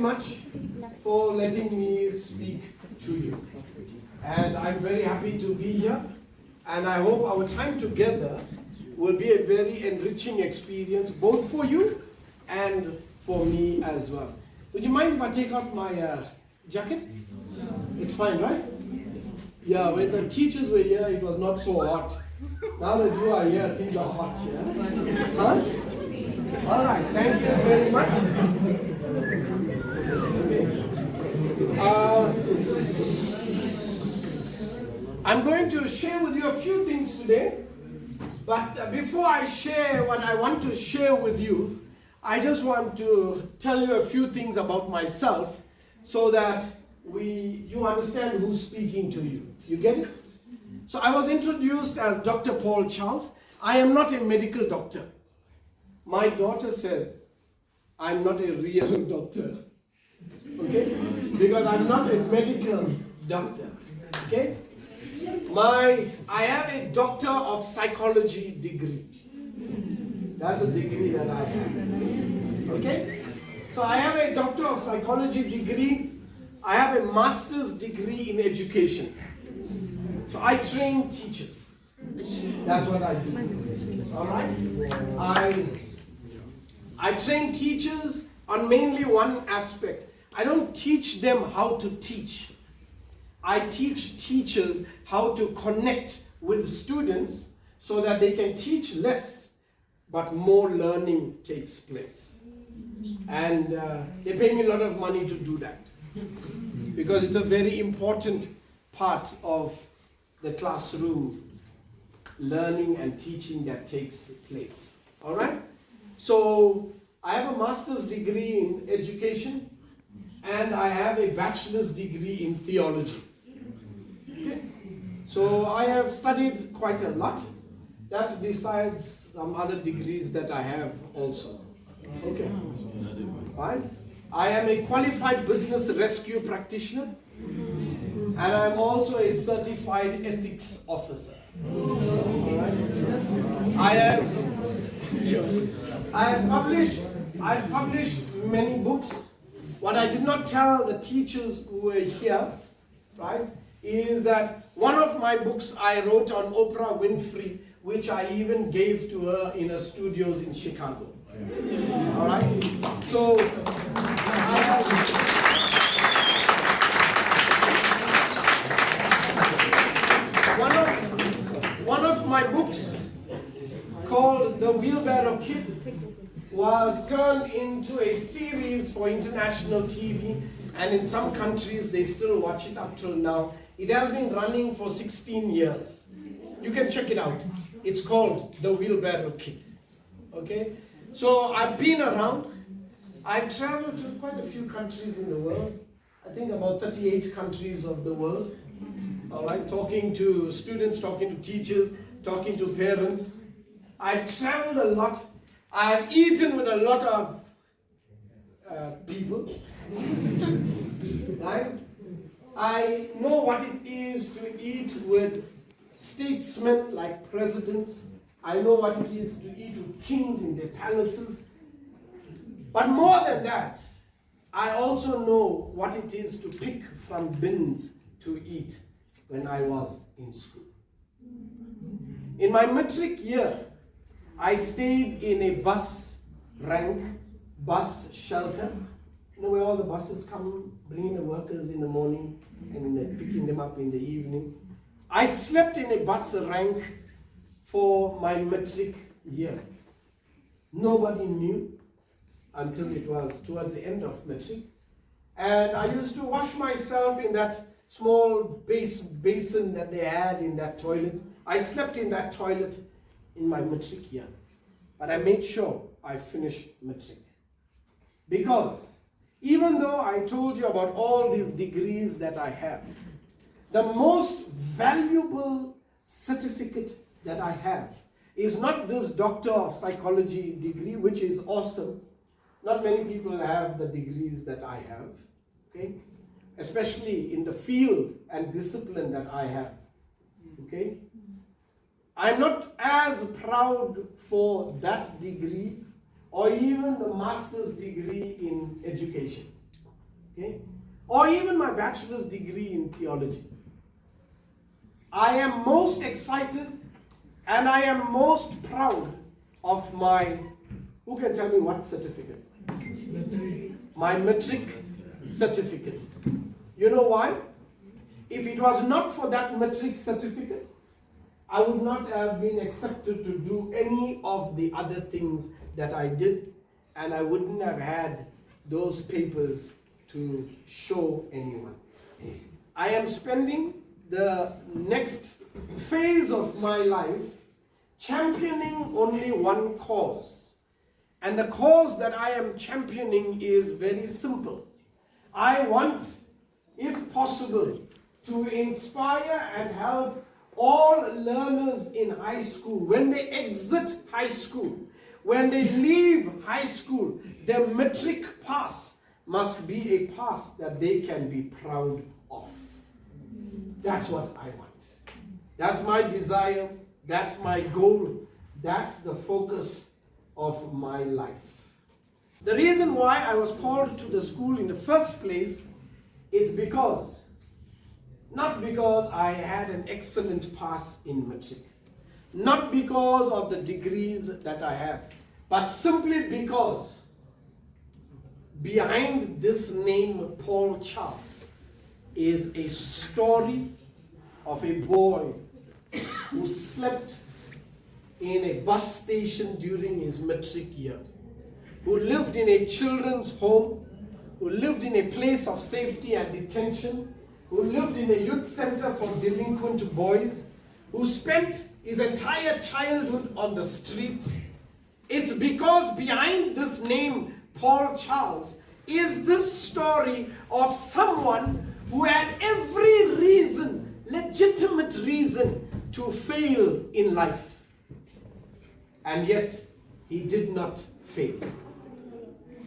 much for letting me speak to you. And I'm very happy to be here. And I hope our time together will be a very enriching experience, both for you and for me as well. Would you mind if I take out my jacket? It's fine, right? Yeah, when the teachers were here, it was not so hot. Now that you are here, things are hot, yeah? Huh? All right, thank you very much. I'm going to share with you a few things today, but before I share what I want to share with you, I just want to tell you a few things about myself so that you understand who's speaking to you. You get it? So I was introduced as Dr. Paul Charles. I am not a medical doctor. My daughter says I'm not a real doctor. Okay? Because I'm not a medical doctor. Okay? I have a Doctor of Psychology degree. That's a degree that I have. Okay? So I have a Doctor of Psychology degree. I have a Master's degree in education. So I train teachers. That's what I do. All right? I train teachers on mainly one aspect. I don't teach them how to teach. I teach teachers how to connect with students so that they can teach less, but more learning takes place. And they pay me a lot of money to do that because it's a very important part of the classroom learning and teaching that takes place. All right? So I have a master's degree in education and I have a bachelor's degree in theology. Okay? So I have studied quite a lot. That's besides some other degrees that I have also. Okay. Right? I am a qualified business rescue practitioner and I'm also a certified ethics officer. All right? I've published many books. What I did not tell the teachers who were here, right, is that one of my books I wrote on Oprah Winfrey, which I even gave to her in her studios in Chicago. All right? So, one of my books called The Wheelbarrow Kid was turned into a series for international TV, and in some countries they still watch it up till now. It has been running for 16 years. You can check it out. It's called The Wheelbarrow Kid. Okay? So I've been around. I've traveled to quite a few countries in the world. I think about 38 countries of the world. All right? Talking to students, talking to teachers, talking to parents. I've traveled a lot. I've eaten with a lot of people. Right? I know what it is to eat with statesmen like presidents. I know what it is to eat with kings in their palaces. But more than that, I also know what it is to pick from bins to eat when I was in school. In my matric year, I stayed in a bus rank, bus shelter. You know where all the buses come, bringing the workers in the morning and then picking them up in the evening. I slept in a bus rank for my matric year. Nobody knew until it was towards the end of matric. And I used to wash myself in that small basin that they had in that toilet. I slept in that toilet in my matric year. But I made sure I finished matric. Because even though I told you about all these degrees that I have, the most valuable certificate that I have is not this Doctor of Psychology degree, which is awesome. Not many people have the degrees that I have, okay? Especially in the field and discipline that I have, okay? I'm not as proud for that degree or even the master's degree in education. Okay? Or even my bachelor's degree in theology. I am most excited and I am most proud of my, who can tell me what certificate? My matric certificate. You know why? If it was not for that matric certificate, I would not have been accepted to do any of the other things that I did, and I wouldn't have had those papers to show anyone. I am spending the next phase of my life championing only one cause. And the cause that I am championing is very simple. I want, if possible, to inspire and help all learners in high school, when they exit high school, when they leave high school, their matric pass must be a pass that they can be proud of. That's what I want. That's my desire. That's my goal. That's the focus of my life. The reason why I was called to the school in the first place is because, not because I had an excellent pass in matric, not because of the degrees that I have, but simply because behind this name Paul Charles is a story of a boy who slept in a bus station during his matric year, who lived in a children's home, who lived in a place of safety and detention, who lived in a youth center for delinquent boys, who spent his entire childhood on the streets. It's because behind this name, Paul Charles, is this story of someone who had every reason, legitimate reason, to fail in life. And yet, he did not fail.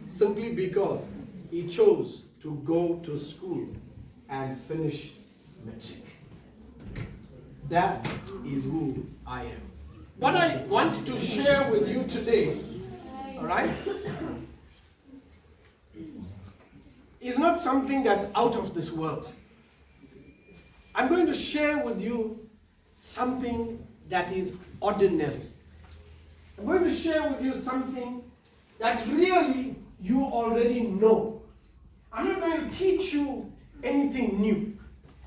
Simply because he chose to go to school and finish matric. That is who I am. What I want to share with you today, all right, is not something that's out of this world. I'm going to share with you something that is ordinary. I'm going to share with you something that really you already know. I'm not going to teach you anything new.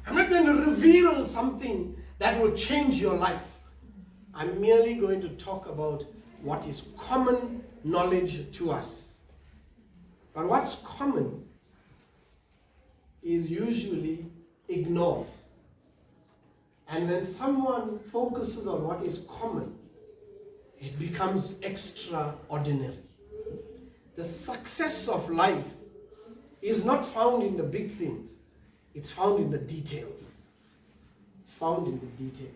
I'm not going to reveal something that will change your life. I'm merely going to talk about what is common knowledge to us. But what's common is usually ignored. And when someone focuses on what is common, it becomes extraordinary. The success of life is not found in the big things. It's found in the details. It's found in the details.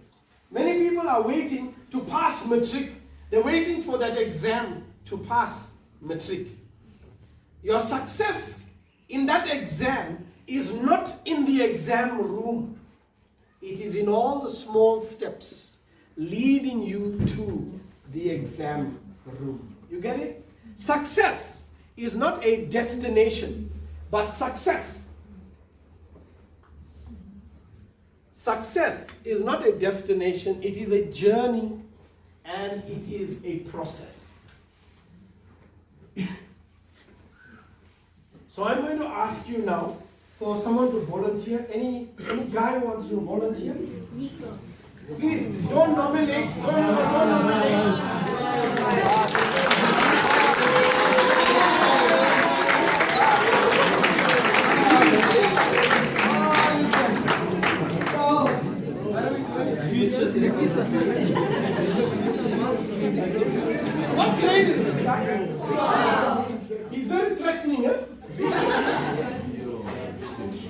Many people are waiting to pass matric. They're waiting for that exam to pass matric. Your success in that exam is not in the exam room. It is in all the small steps leading you to the exam room. You get it? Success is not a destination, but success is not a destination, it is a journey and it is a process. So I'm going to ask you now for someone to volunteer. Any guy wants to volunteer? Nico. Please don't nominate. Don't nominate. What grade is this guy? He's very threatening, eh?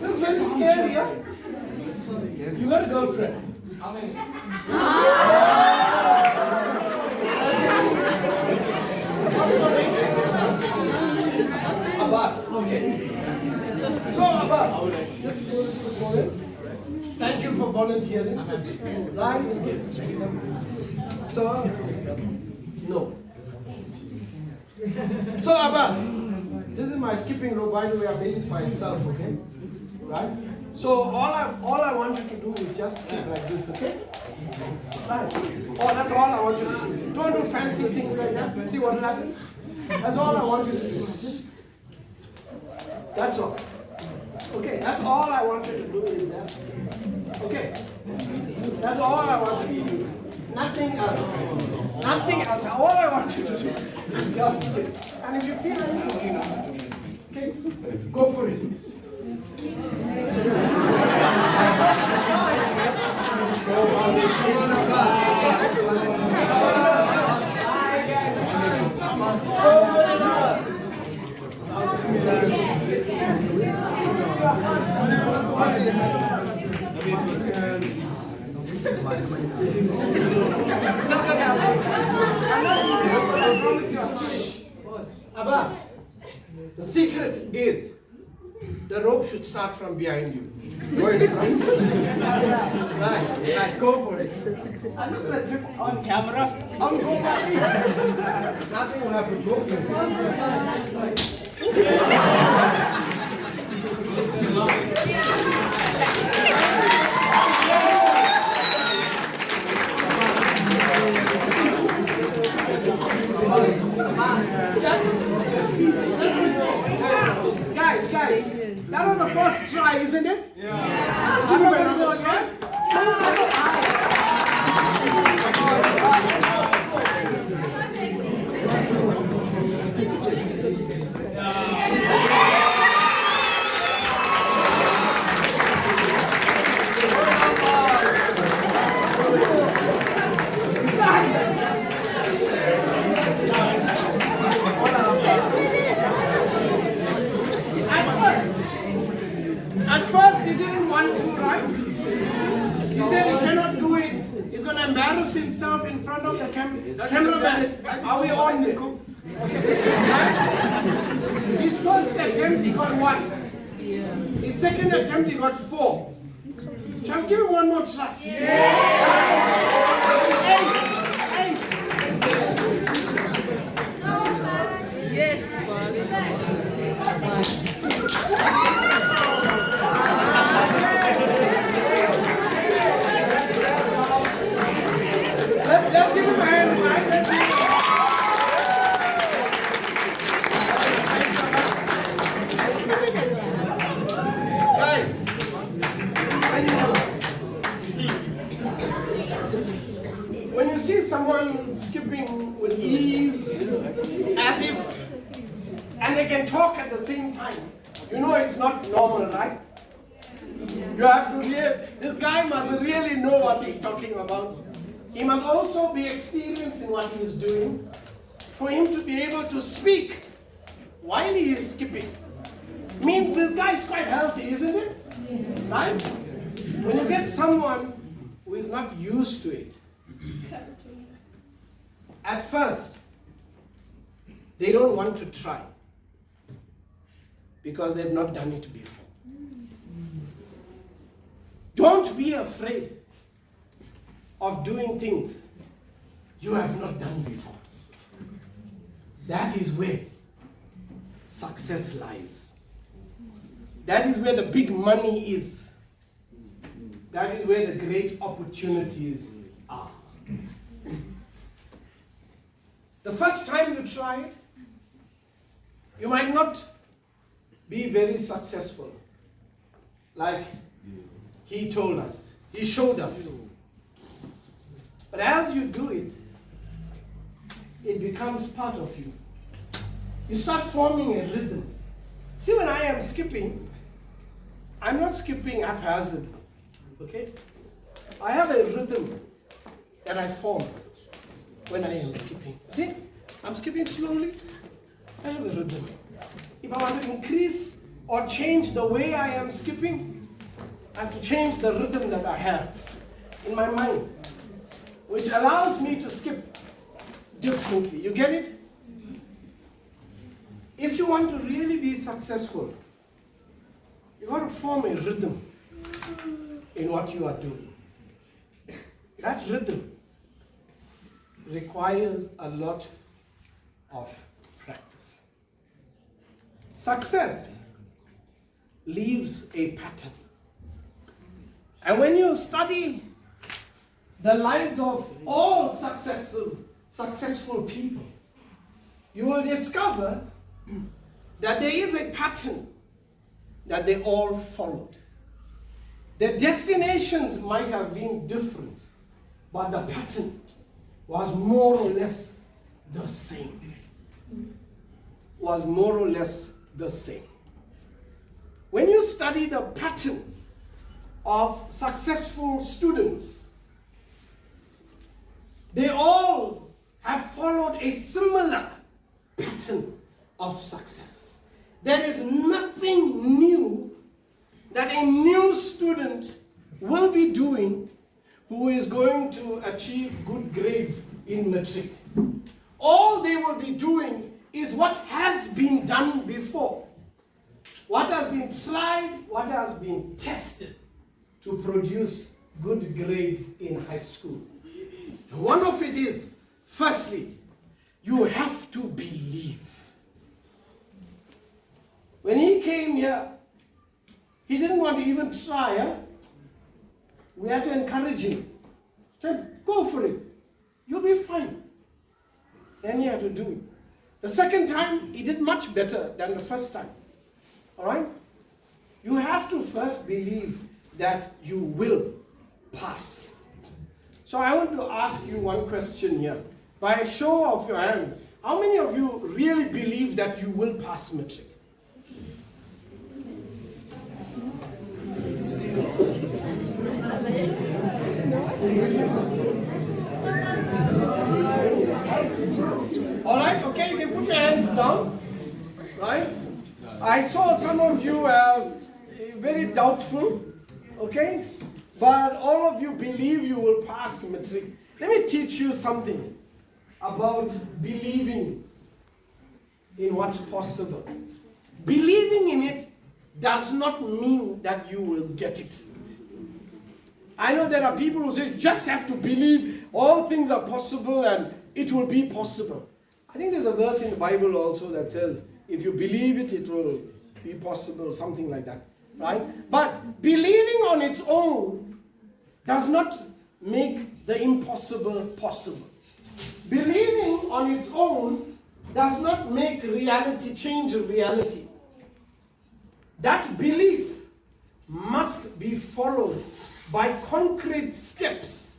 Looks very scary, yeah? You got a girlfriend? Abbas, okay. So Abbas, thank you for volunteering. Nice. So, no. So Abbas, this is my skipping rope, by the way, I made it myself, okay? Right? So all I want you to do is just skip like this, okay? Right. Oh, that's all I want you to do. Don't do fancy things like that. See what happens? That's all I want you to do. That's all. Okay, that's all I want you to do is just skip. Okay? That's all I want you to do. Nothing else. Nothing else. All I want you to do is just skip. And if you feel anything, okay, go for it. Abbas, the secret is the rope should start from behind you. Go in front. Right, go for it. I'm not going to trip on camera. I'm going back. Nothing will happen. Go for it. It's too long. Guys, that was the first try, isn't it? Yeah. Let's give him another try. At first, he didn't want to, right? He said he cannot do it. He's going to embarrass himself in front of the cameraman. Are we on there? Right? His first attempt, he got 1. His second attempt, he got 4. Shall we give him one more try? Yes. Let's give him a hand. Guys, when you see someone skipping with ease, as if, and they can talk at the same time, you know it's not normal, right? You have to hear, this guy must really know what he's talking about. He must also be experienced in what he is doing for him to be able to speak while he is skipping. Means this guy is quite healthy, isn't it? Right? When you get someone who is not used to it, at first, they don't want to try because they've not done it before. Don't be afraid of doing things you have not done before. That is where success lies. That is where the big money is. That is where the great opportunities are. The first time you try it, you might not be very successful. Like he told us, he showed us. But as you do it, it becomes part of you. You start forming a rhythm. See, when I am skipping, I'm not skipping haphazardly, okay? I have a rhythm that I form when I am skipping. See, I'm skipping slowly. I have a rhythm. If I want to increase or change the way I am skipping, I have to change the rhythm that I have in my mind, which allows me to skip differently. You get it? If you want to really be successful, you got to form a rhythm in what you are doing. That rhythm requires a lot of practice. Success leaves a pattern. And when you study the lives of all successful people, you will discover that there is a pattern that they all followed. Their destinations might have been different, but the pattern was more or less the same. Was more or less the same. When you study the pattern of successful students, they all have followed a similar pattern of success. There is nothing new that a new student will be doing who is going to achieve good grades in matric. All they will be doing is what has been done before, what has been tried, what has been tested to produce good grades in high school. One of it is, firstly, you have to believe. When he came here, he didn't want to even try. We had to encourage him. Said, go for it. You'll be fine. Then he had to do it. The second time, he did much better than the first time. All right? You have to first believe that you will pass. So I want to ask you one question here. By a show of your hand, how many of you really believe that you will pass matric? All right, okay, you can put your hands down. Right? I saw some of you very doubtful, okay? But all of you believe you will pass matric. Let me teach you something about believing in what's possible. Believing in it does not mean that you will get it. I know there are people who say, just have to believe all things are possible and it will be possible. I think there's a verse in the Bible also that says, if you believe it, it will be possible, something like that, right? But believing on its own does not make the impossible possible. Believing on its own does not make reality change reality. That belief must be followed by concrete steps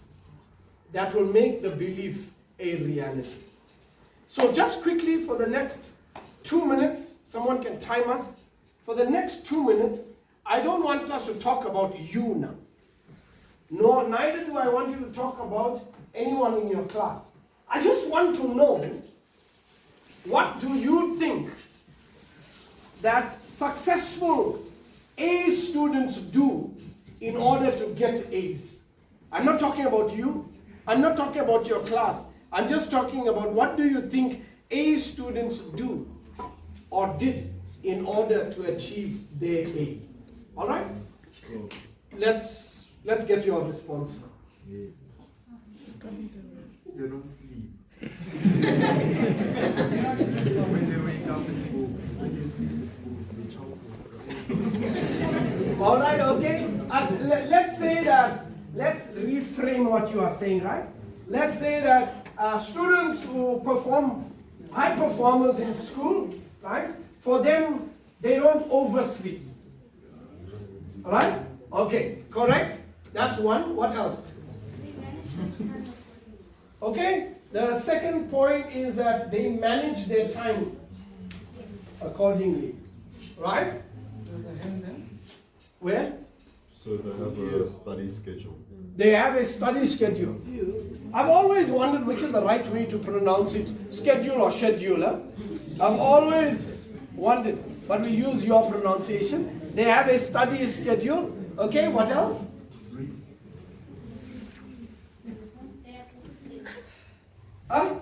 that will make the belief a reality. So just quickly for the next 2 minutes, someone can time us. For the next 2 minutes, I don't want us to talk about you now. No, neither do I want you to talk about anyone in your class. I just want to know, what do you think that successful A students do in order to get A's? I'm not talking about you. I'm not talking about your class. I'm just talking about what do you think A students do or did in order to achieve their A. All right? Let's get your response. They don't sleep. When they wake up, it's books. When they sleep, it's books. They choke books. All right, okay. Let's say that, let's reframe what you are saying, right? Let's say that students who perform, high performers in school, right? For them, they don't oversleep. All right? Okay, correct? That's one. What else? Okay? The second point is that they manage their time accordingly. Right? Where? So they have a study schedule. They have a study schedule. I've always wondered which is the right way to pronounce it, schedule or schedule. Huh? I've always wondered, but we use your pronunciation. They have a study schedule. Okay, what else? Huh?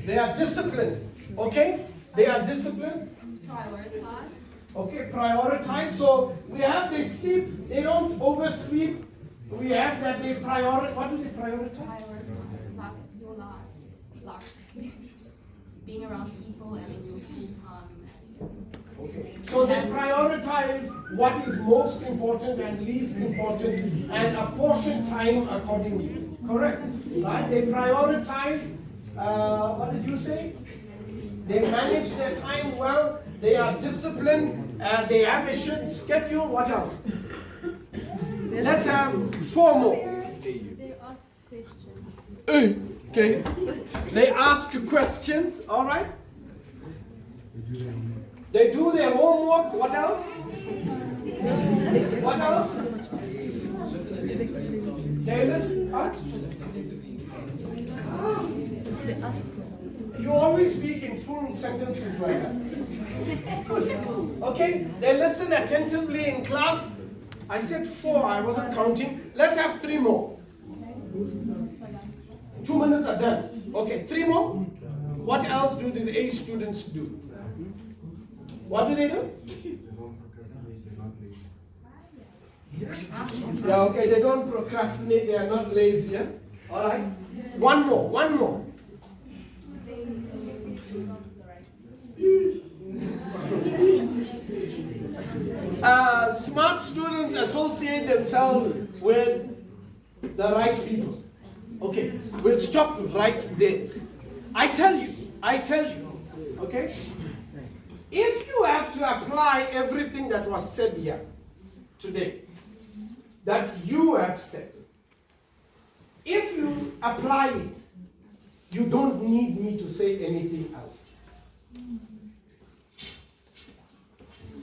They are disciplined. Okay? They are disciplined. Prioritize. Okay, prioritize. So we have they sleep, they don't oversleep. We have that they prioritize. What do they prioritize? Prioritize like your life, like being around people and in your school time. prioritize what is most important and least important and apportion time accordingly. Correct? Right? They prioritize, what did you say? They manage their time well, they are disciplined, they have a schedule. What else? Let's have 4 more. They ask questions. Okay. They ask questions, all right? They do their homework. What else? What else? They listen. Huh? You always speak in full sentences like that. Okay? They listen attentively in class. I said 4, I wasn't counting. Let's have 3 more. 2 minutes are done. Okay, 3 more. What else do these A students do? What do? They don't procrastinate, they're not lazy. Yeah, okay, they don't procrastinate, they are not lazy. Yeah? All right. One more. They associate themselves with the right. Smart students associate themselves with the right people. Okay, we'll stop right there. I tell you, okay? If you have to apply everything that was said here today, that you have said, if you apply it, you don't need me to say anything else.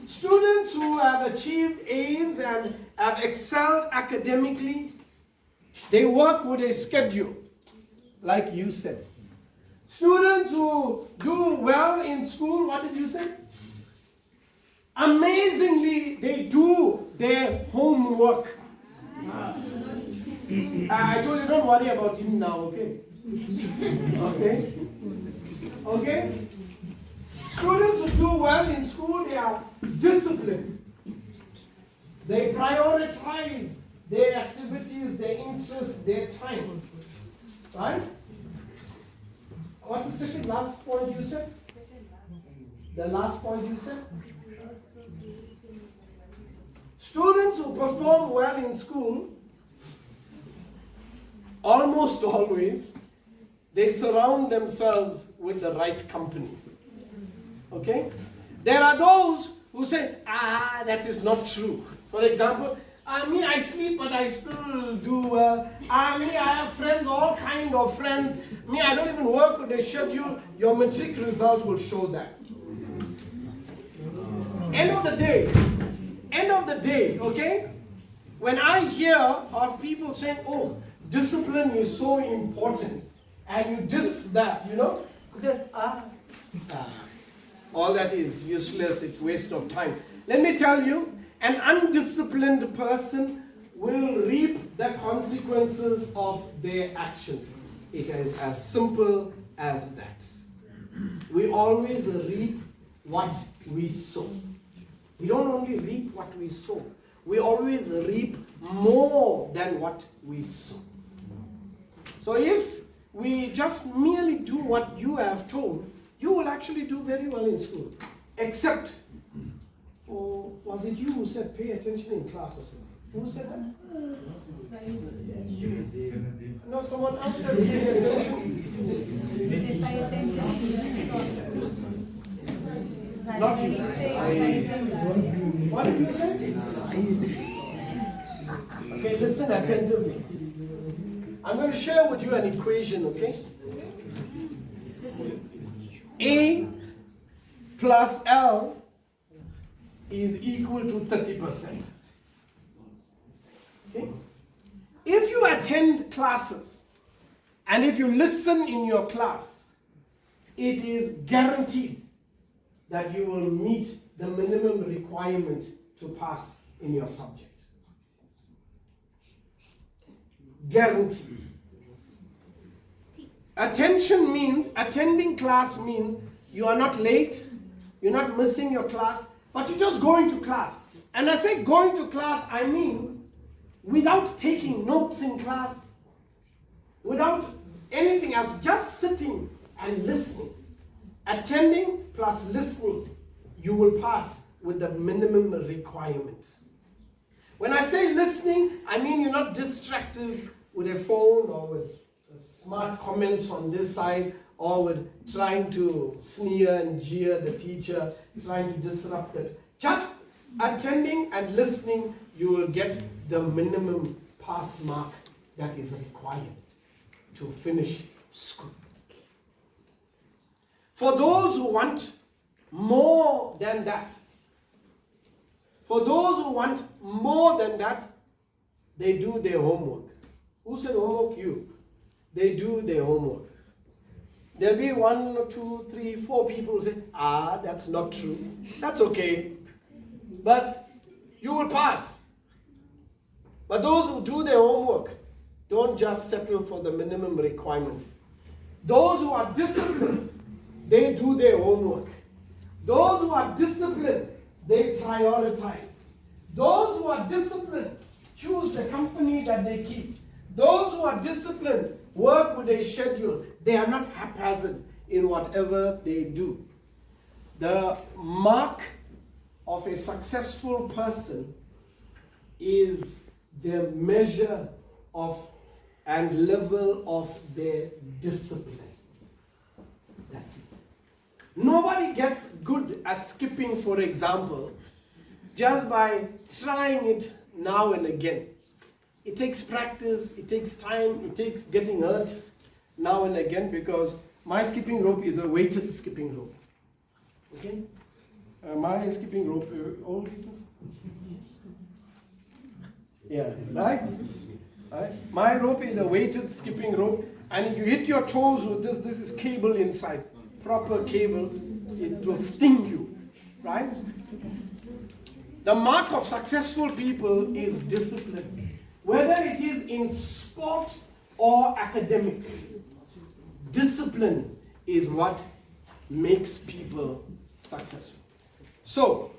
Students who have achieved A's and have excelled academically, they work with a schedule, like you said. Students who do well in school, what did you say? Amazingly, they do their homework. I told you, don't worry about him now, okay? Okay? Okay? Students who do well in school, they are disciplined. They prioritize their activities, their interests, their time. Right? What's the second last point you said? The last point you said? Students who perform well in school, almost always, they surround themselves with the right company. Okay? There are those who say, that is not true. For example, I sleep, but I still do well. I have friends, all kind of friends. I don't even work with a schedule. Your matric result will show that. End of the day, okay? When I hear of people saying, discipline is so important, and you diss that, you say, all that is useless, it's waste of time. Let me tell you, an undisciplined person will reap the consequences of their actions. It is as simple as that. We always reap what we sow. We don't only reap what we sow, we always reap more than what we sow. So if we just merely do what you have told, you will actually do very well in school. Except, or was it you who said pay attention in class or something? Who said that? No, someone else said pay attention. Not you. What did you say? Okay, listen attentively. I'm going to share with you an equation, okay? A plus L is equal to 30%. Okay? If you attend classes and if you listen in your class, it is guaranteed that you will meet the minimum requirement to pass in your subject. Guaranteed. Attending class means you are not late, you're not missing your class, but you're just going to class. And I say going to class, I mean without taking notes in class, without anything else, just sitting and listening. Attending plus listening, you will pass with the minimum requirement. When I say listening, I mean you're not distracted with a phone or with smart comments on this side or with trying to sneer and jeer the teacher, trying to disrupt it. Just attending and listening, you will get the minimum pass mark that is required to finish school. For those who want more than that, they do their homework. Who said homework? You. They do their homework. There'll be 1 or 2, 3, 4 people who say, that's not true. That's okay. But you will pass. But those who do their homework don't just settle for the minimum requirement. Those who are disciplined, they do their homework. Those who are disciplined, they prioritize. Those who are disciplined choose the company that they keep. Those who are disciplined work with a schedule. They are not haphazard in whatever they do. The mark of a successful person is the measure of and level of their discipline. That's it. Nobody gets good at skipping, for example, just by trying it now and again. It takes practice, it takes time, it takes getting hurt now and again, because my skipping rope is a weighted skipping rope. Okay? My skipping rope, all people? Yeah, right? Right? My rope is a weighted skipping rope, and if you hit your toes with this is cable inside, proper cable, it will sting you, right? The mark of successful people is discipline, whether it is in sport or academics. Discipline is what makes people successful. So,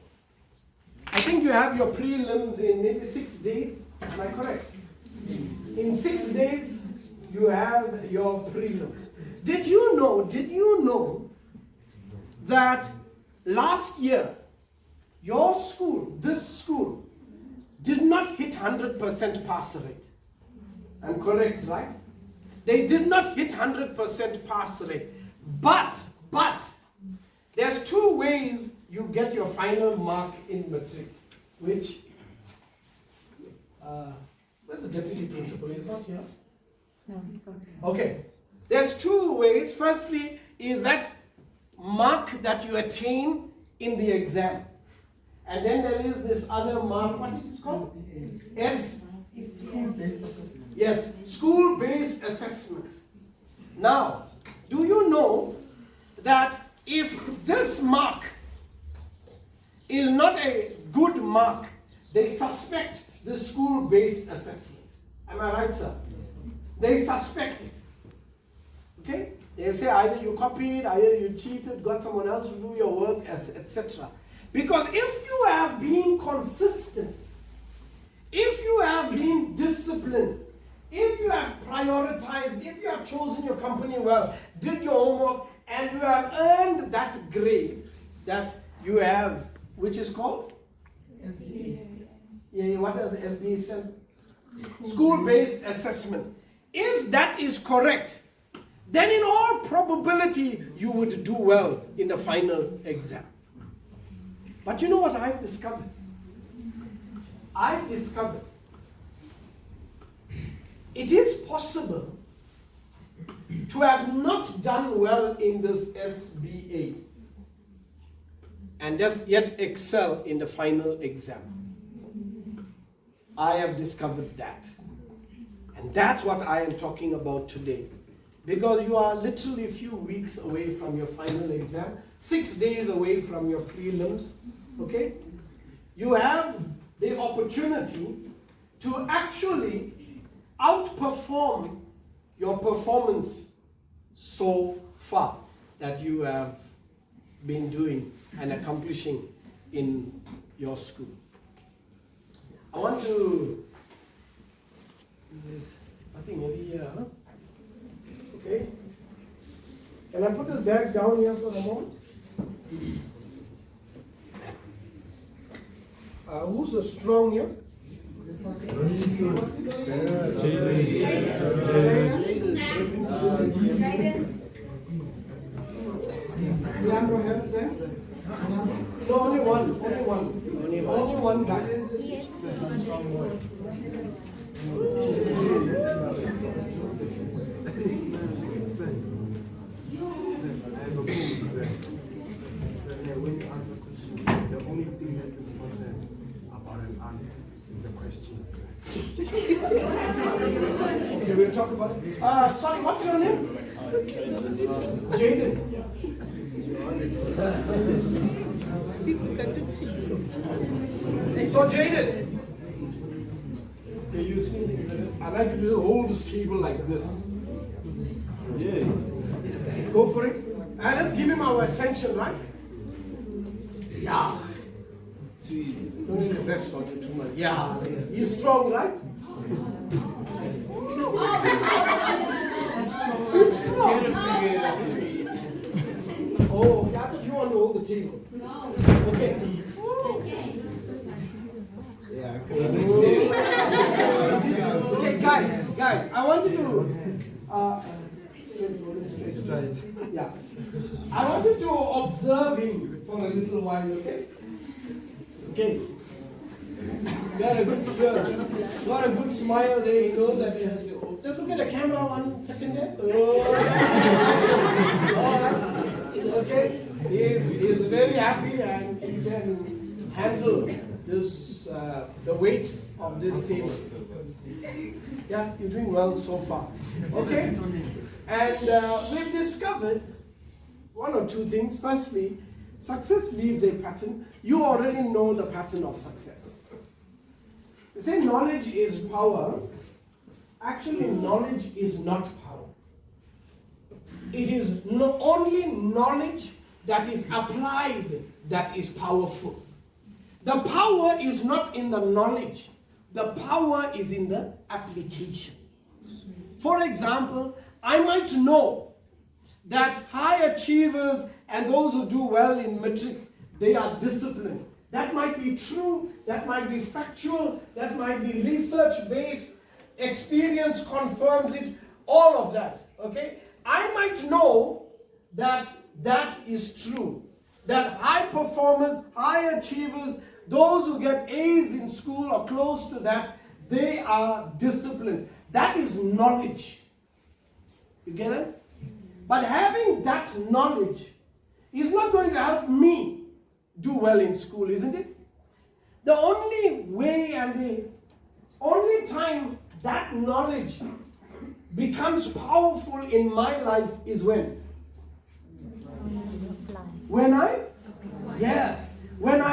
I think you have your prelims in maybe 6 days. Am I correct? In 6 days, you have your prelims. Did you know that last year, your school, this school, did not hit 100% pass rate? I'm correct, right? They did not hit 100% pass rate. But, there's 2 ways you get your final mark in matric, which, where's the deputy principal? He's not here. No, he's not. Okay. There's 2 ways. Firstly, is that mark that you attain in the exam. And then there is this other mark, what is it called? School-based assessment. Yes, school-based assessment. Now, do you know that if this mark is not a good mark, they suspect the school-based assessment? Am I right, sir? They suspect it. Okay? They say either you copied, either you cheated, got someone else to do your work, etc. Because if you have been consistent, if you have been disciplined, if you have prioritized, if you have chosen your company well, did your homework, and you have earned that grade that you have, which is called? Yeah, what does the SBA stand? School-based assessment. If that is correct, then in all probability you would do well in the final exam. But you know what I've discovered? I've discovered it is possible to have not done well in this SBA and just yet excel in the final exam. I have discovered that. And that's what I am talking about today. Because you are literally a few weeks away from your final exam, 6 days away from your prelims, okay? You have the opportunity to actually outperform your performance so far that you have been doing and accomplishing in your school. I want to, I think maybe here, huh? Okay. Can I put this bag down here for a moment? Who's a strong here? Leandro have it there? No, only one guy. When you answer questions, the only thing that's important about an answer is the questions. Okay, we'll talk about it. Sorry, what's your name? Jaden. So Jaden, okay, you see, I like you to hold this table like this. Yeah. Go for it. And let's give him our attention, right? Yeah. Don't need to rest on you too much. Yeah. He's strong, right? He's strong. Oh, yeah, I thought you want to hold the table. No. Okay. Okay, guys, I want you to yeah. I want you to observe him for a little while, okay? Okay. Got a good smile there, you know that. Just look at the camera 1 second there. Okay. He's very happy and he can handle this the weight of this table. Yeah, you're doing well so far. Okay? And we've discovered one or two things. Firstly, success leaves a pattern. You already know the pattern of success. They say knowledge is power. Actually, knowledge is not power. It is only knowledge that is applied that is powerful. The power is not in the knowledge. The power is in the application. For example, I might know that high achievers and those who do well in matric, they are disciplined. That might be true, that might be factual, that might be research-based, experience confirms it, all of that, okay? I might know that that is true, that high performers, high achievers, those who get A's in school or close to that, they are disciplined. That is knowledge. You get it? But having that knowledge is not going to help me do well in school, isn't it? The only way and the only time that knowledge becomes powerful in my life is when? When I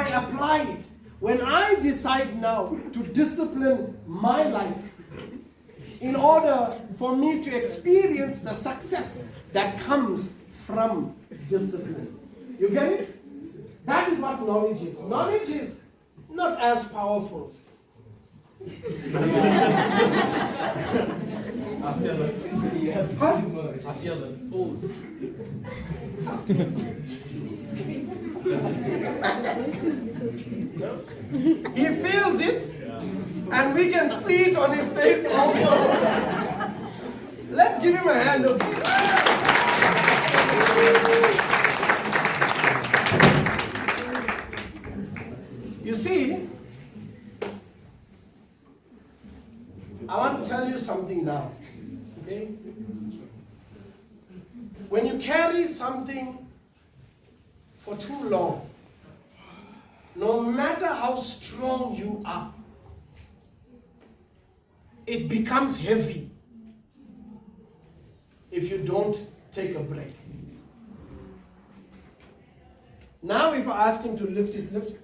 apply it. When I decide now to discipline my life in order for me to experience the success that comes from discipline. You get it? That is what knowledge is. Knowledge is not as powerful. He feels it, and we can see it on his face also. Let's give him a hand. You see, I want to tell you something now. Okay? When you carry something for too long, no matter how strong you are, it becomes heavy if you don't take a break. Now if I ask him to lift it, lift it.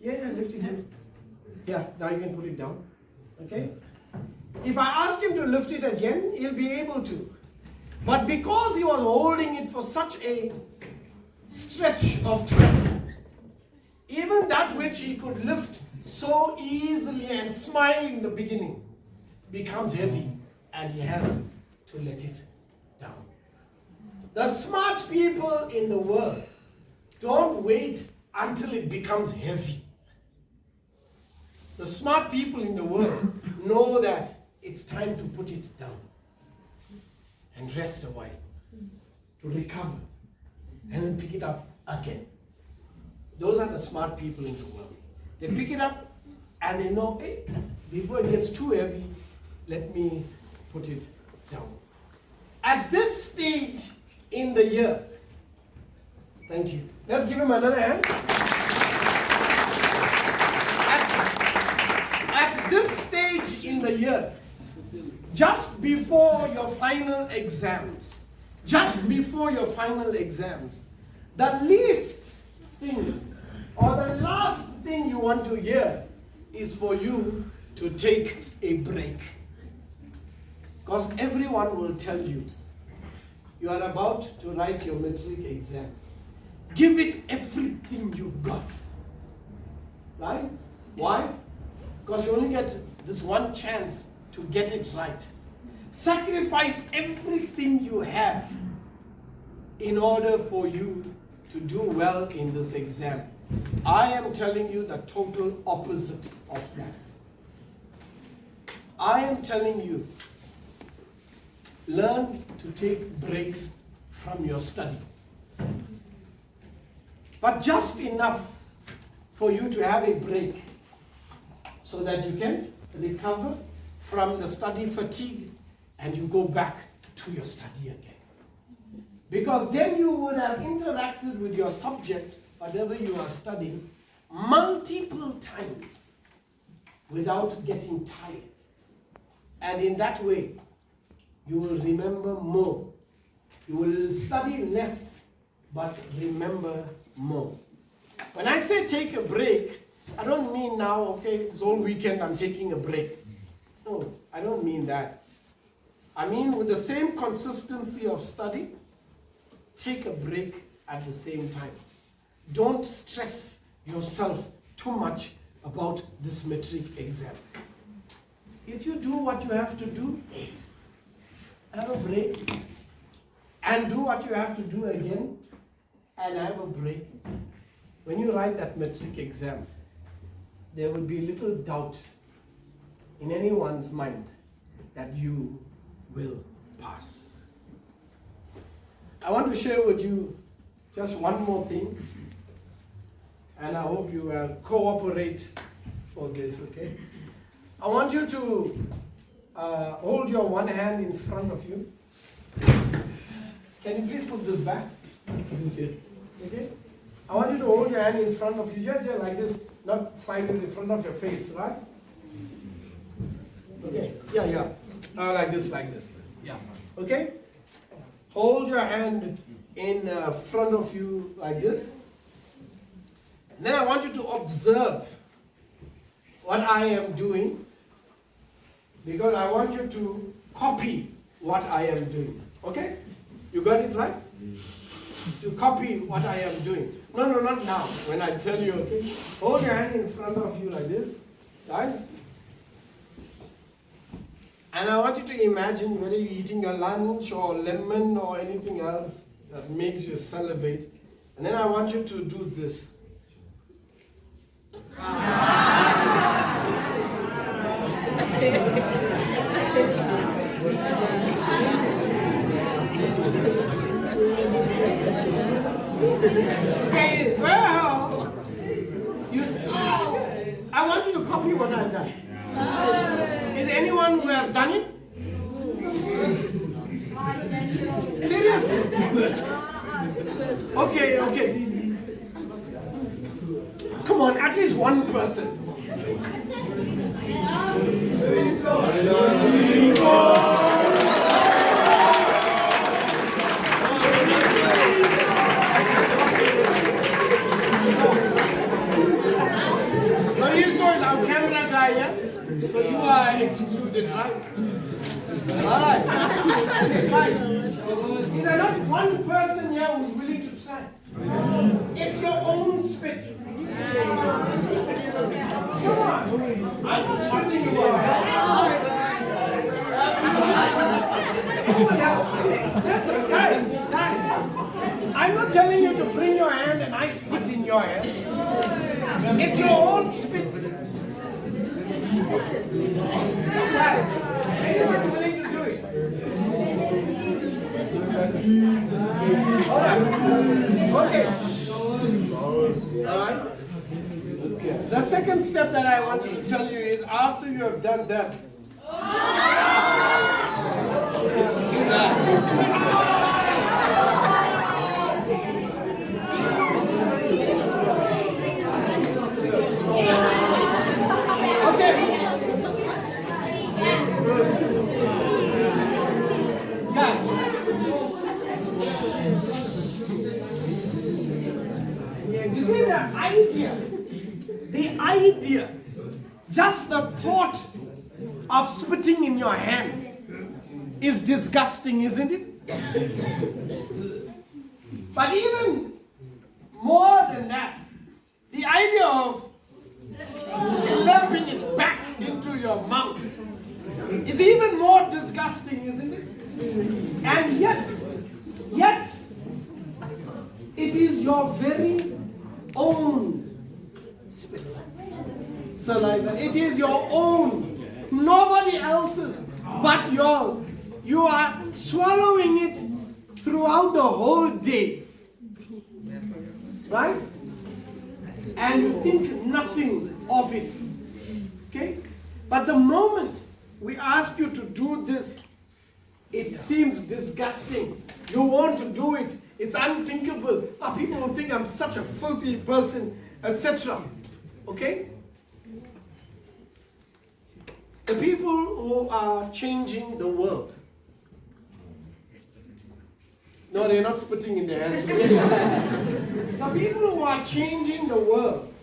Yeah, lift it. Yeah, now you can put it down. Okay? If I ask him to lift it again, he'll be able to. But because he was holding it for such a stretch of time, even that which he could lift so easily and smile in the beginning becomes heavy, and he has to let it down. The smart people in the world Don't wait until it becomes heavy. The smart people in the world know that it's time to put it down and rest a while, to recover, and then pick it up again. Those are the smart people in the world. They pick it up and they know, hey, before it gets too heavy, let me put it down. At this stage in the year, thank you. Let's give him another hand. At this stage in the year, just before your final exams, the least thing or the last thing you want to hear is for you to take a break. Because everyone will tell you, you are about to write your matric exam. Give it everything you got. Right? Why? Because you only get this one chance to get it right. Sacrifice everything you have in order for you to do well in this exam. I am telling you the total opposite of that. I am telling you, learn to take breaks from your study. But just enough for you to have a break so that you can recover from the study fatigue and you go back to your study again. Because then you would have interacted with your subject, whatever you are studying, multiple times without getting tired. And in that way, you will remember more. You will study less, but remember more. When I say take a break, I don't mean now, okay, it's all weekend, I'm taking a break. No, I don't mean that. I mean with the same consistency of study, take a break at the same time. Don't stress yourself too much about this matric exam. If you do what you have to do, have a break, and do what you have to do again, and have a break. When you write that matric exam, there will be little doubt in anyone's mind that you will pass. I want to share with you just one more thing, and I hope you cooperate for this, okay? I want you to hold your one hand in front of you. Can you please put this back? Okay? I want you to hold your hand in front of you, just like this, not sliding in front of your face, right? Okay, yeah. Like this. Yeah, okay? Hold your hand in front of you like this. Then I want you to observe what I am doing, because I want you to copy what I am doing. Okay? You got it right? To copy what I am doing. No, not now. When I tell you, okay? Hold your hand in front of you like this. Right? And I want you to imagine whether you're eating a lunch or lemon or anything else that makes you salivate. And then I want you to do this. Okay, well, I want you to copy what I've done. Is there anyone who has done it? Seriously? Okay. Come on, at least one person. So you saw our camera guy, yeah? So you are excluded, right? Alright. Right. Is there not one person here who's willing to try? It's your own spit. Come on. I'm not talking about that. Listen, guys. I I'm not telling you to bring your hand and I spit in your hand. It's your own spit. Anyone's willing to do it? All right. Okay. All right. The second step that I want to tell you is after you have done that. You see the idea, just the thought of spitting in your hand is disgusting, isn't it? But even more than that, the idea of slapping it back into your mouth is even more disgusting, isn't it? And yet, it is your very own spit, saliva. It is your own, nobody else's but yours. You are swallowing it throughout the whole day, right? And you think nothing of it, okay? But the moment we ask you to do this, it seems disgusting. You want to do it. It's unthinkable. People will think I'm such a filthy person, etc. Okay? The people who are changing the world. No, they're not spitting in their hands. The people who are changing the world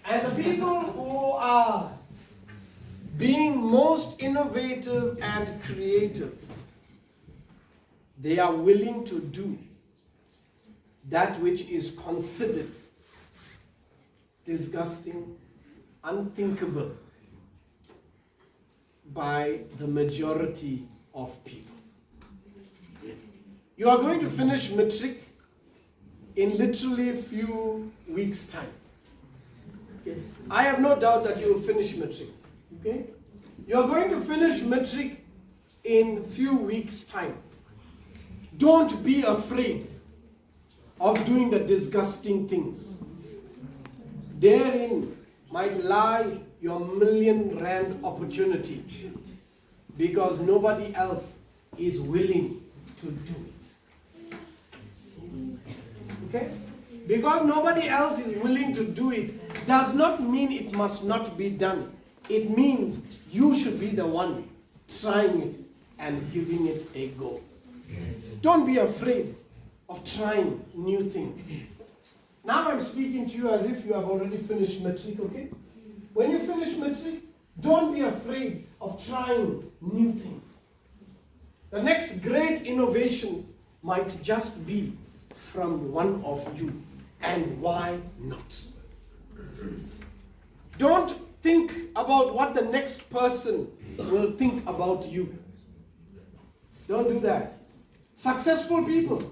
and the people who are being most innovative and creative, they are willing to do that which is considered disgusting, unthinkable by the majority of people. You are going to finish matric in literally a few weeks' time. Okay. I have no doubt that you will finish matric. Okay? You are going to finish matric in few weeks' time. Don't be afraid of doing the disgusting things. Therein might lie your R1,000,000 opportunity, because nobody else is willing to do it. Okay? Because nobody else is willing to do it does not mean it must not be done. It means you should be the one trying it and giving it a go. Don't be afraid of trying new things. Now I'm speaking to you as if you have already finished matric, okay? When you finish matric, don't be afraid of trying new things. The next great innovation might just be from one of you. And why not? Don't think about what the next person will think about you. Don't do that. Successful people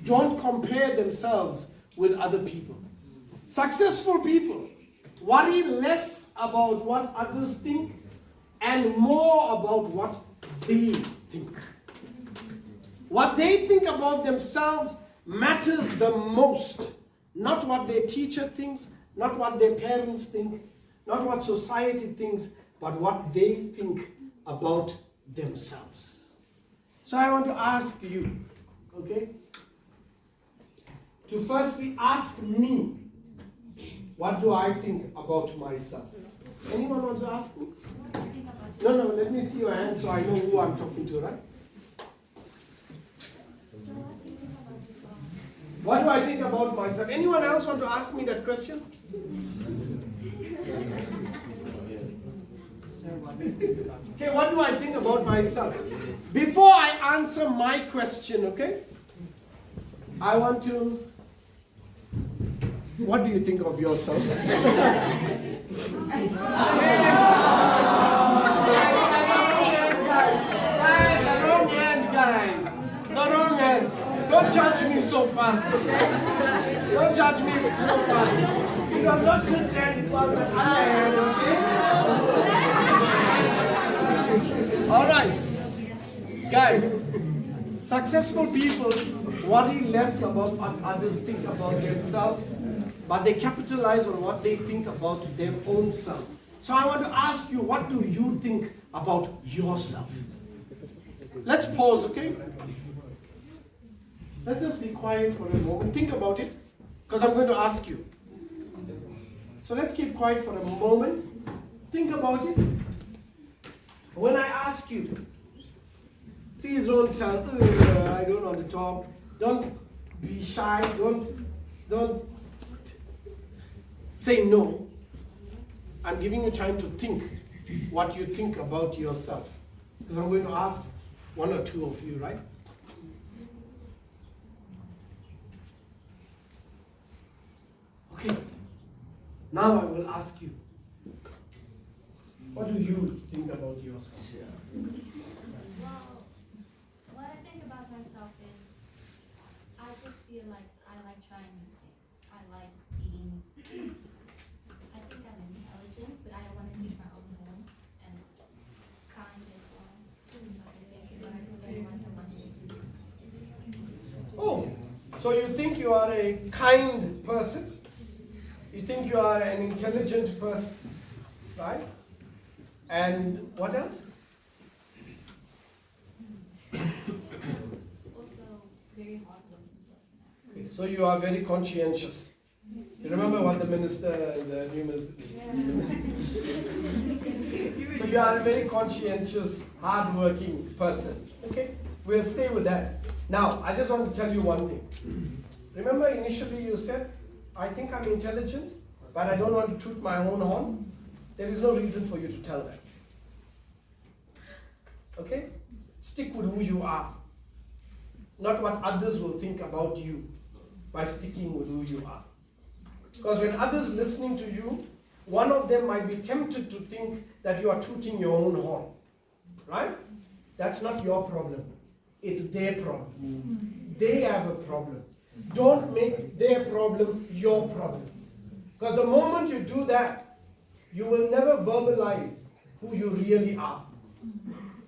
don't compare themselves with other people. Successful people worry less about what others think and more about what they think. What they think about themselves matters the most. Not what their teacher thinks, not what their parents think, not what society thinks, but what they think about themselves. So I want to ask you, okay, to firstly ask me, what do I think about myself? Anyone want to ask me? No, let me see your hand so I know who I'm talking to, right? What do I think about myself? Anyone else want to ask me that question? Okay, what do I think about myself? Before I answer my question, okay, I want to... What do you think of yourself? The wrong hand, guys. The wrong hand. Don't Don't judge me so fast, okay? Don't judge me so fast. It was not this hand, it was the other hand, okay? All right. Guys, successful people worry less about what others think about themselves, but they capitalize on what they think about their own self. So I want to ask you, what do you think about yourself? Let's pause, okay? Let's just be quiet for a moment. Think about it, because I'm going to ask you. So let's keep quiet for a moment. Think about it. When I ask you, please don't tell, I don't want to talk. Don't be shy. Don't say no. I'm giving you time to think what you think about yourself. Because I'm going to ask one or two of you, right? Okay. Now I will ask you. What do you think about yourself? Well, what I think about myself is I just feel like I like trying new things. I like being, I think I'm intelligent, but I want to teach my own home and kind as well. Oh, so you think you are a kind person? You think you are an intelligent person, right? And what else? Also, very hardworking person as well. Okay, so you are very conscientious. You remember what the minister, the new minister, so you are a very conscientious, hardworking person. Okay, we'll stay with that. Now, I just want to tell you one thing. Remember initially you said, I think I'm intelligent, but I don't want to toot my own horn. There is no reason for you to tell that. Okay? Stick with who you are, not what others will think about you by sticking with who you are. Because when others listening to you, one of them might be tempted to think that you are tooting your own horn. Right? That's not your problem. It's their problem. They have a problem. Don't make their problem your problem. Because the moment you do that, you will never verbalize who you really are.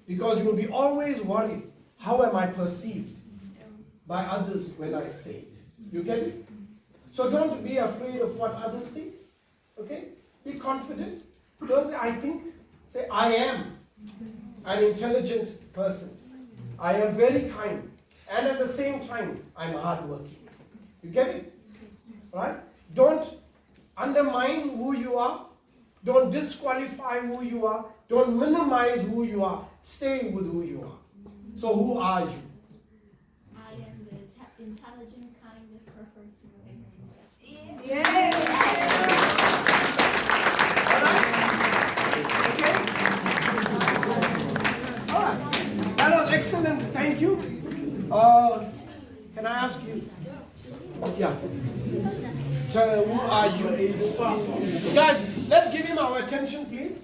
Because you will be always worried, how am I perceived by others when I say it? You get it? So don't be afraid of what others think. Okay? Be confident. Don't say I think. Say I am an intelligent person. I am very kind. And at the same time, I'm hardworking. You get it? Right? Don't undermine who you are. Don't disqualify who you are. Don't minimize who you are. Stay with who you are. So who are you? I am the intelligent, kindest, prefers to know everything. All right. That was excellent. Thank you. Can I ask you? Yeah. So who are you? Guys, let's give him our attention, please.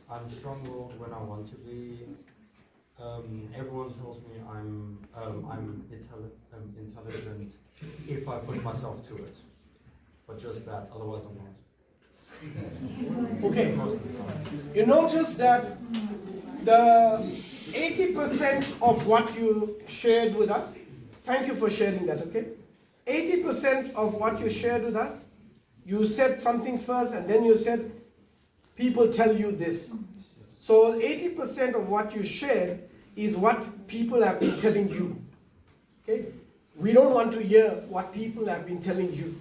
I'm stronger when I want to be. Everyone tells me I'm intelligent if I put myself to it, but just that. Otherwise, I'm not. Okay. Most of the time. You notice that the 80% of what you shared with us, thank you for sharing that, okay? 80% of what you shared with us, you said something first and then you said, people tell you this. So 80% of what you shared is what people have been telling you. Okay? We don't want to hear what people have been telling you.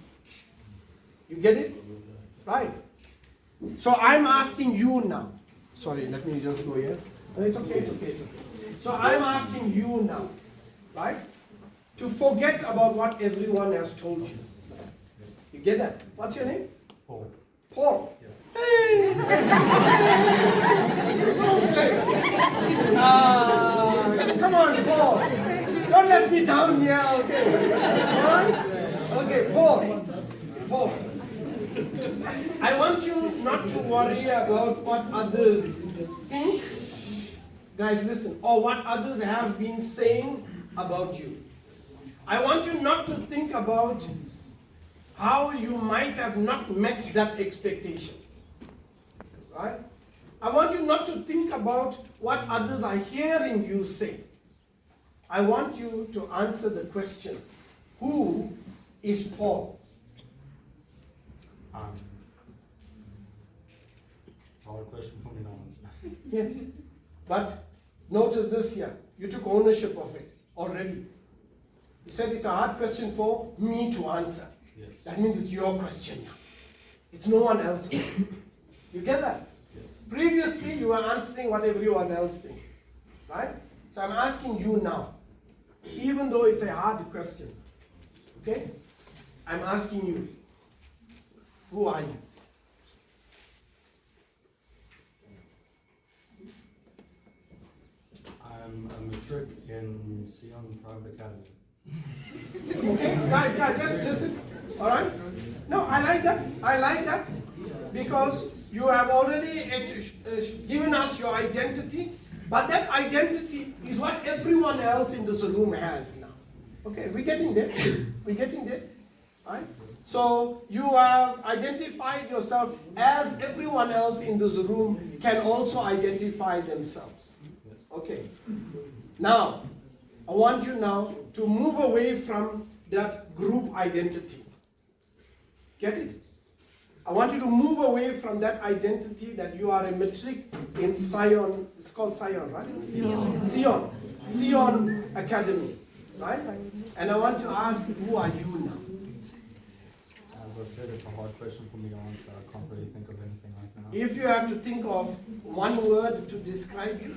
You get it? Right. So I'm asking you now. Sorry, let me just go here. No, it's okay, it's okay, it's okay. So I'm asking you now, right? To forget about what everyone has told you. You get that? What's your name? Paul. Paul. Yes. Hey! Come on, Paul. Don't let me down here, okay? Huh? Okay, Paul. Paul. I want you not to worry about what others think, guys listen, or what others have been saying about you. I want you not to think about how you might have not met that expectation. Right? I want you not to think about what others are hearing you say. I want you to answer the question, who is Paul? It's a hard question for me to answer. Yeah. But notice this here. You took ownership of it already. You said it's a hard question for me to answer. Yes. That means it's your question now. It's no one else's. You get that? Yes. Previously, you were answering what everyone else thinks. Right? So I'm asking you now, even though it's a hard question, okay? I'm asking you, who are you? I'm a matric in Sion Private Academy. Okay, guys, let's listen. All right? No, I like that. I like that because you have already given us your identity, but that identity is what everyone else in this room has now. Okay, we're getting there. We're getting there. All right? So you have identified yourself as everyone else in this room can also identify themselves. Okay. Now, I want you now to move away from that group identity. Get it? I want you to move away from that identity that you are a matric in Sion. It's called Sion, right? Sion Academy, right? And I want to ask, who are you now? As I said, it's a hard question for me to answer. I can't really think of anything right now. If you have to think of one word to describe you,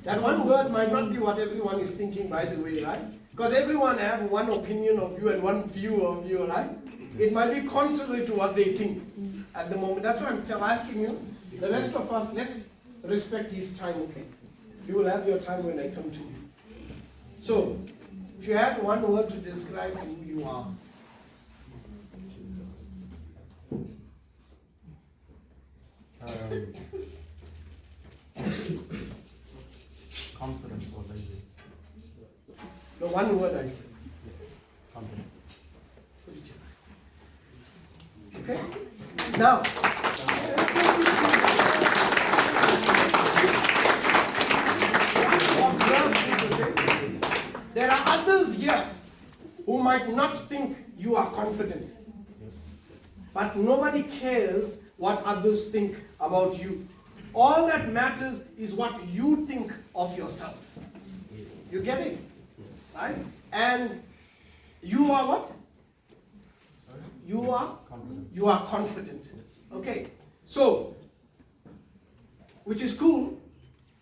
that one word might not be what everyone is thinking, by the way, right? Because everyone have one opinion of you and one view of you, right? It might be contrary to what they think at the moment. That's why I'm asking you, the rest of us, let's respect his time, okay? You will have your time when I come to you. So, if you had one word to describe who you are, Confident or lazy? no, one word I said. Confident. Okay? Now, observe this, okay? There are others here who might not think you are confident. But nobody cares what others think about you. All that matters is what you think of yourself. You get it? Right? And you are what? You are? Confident. You are confident. Okay. So, which is cool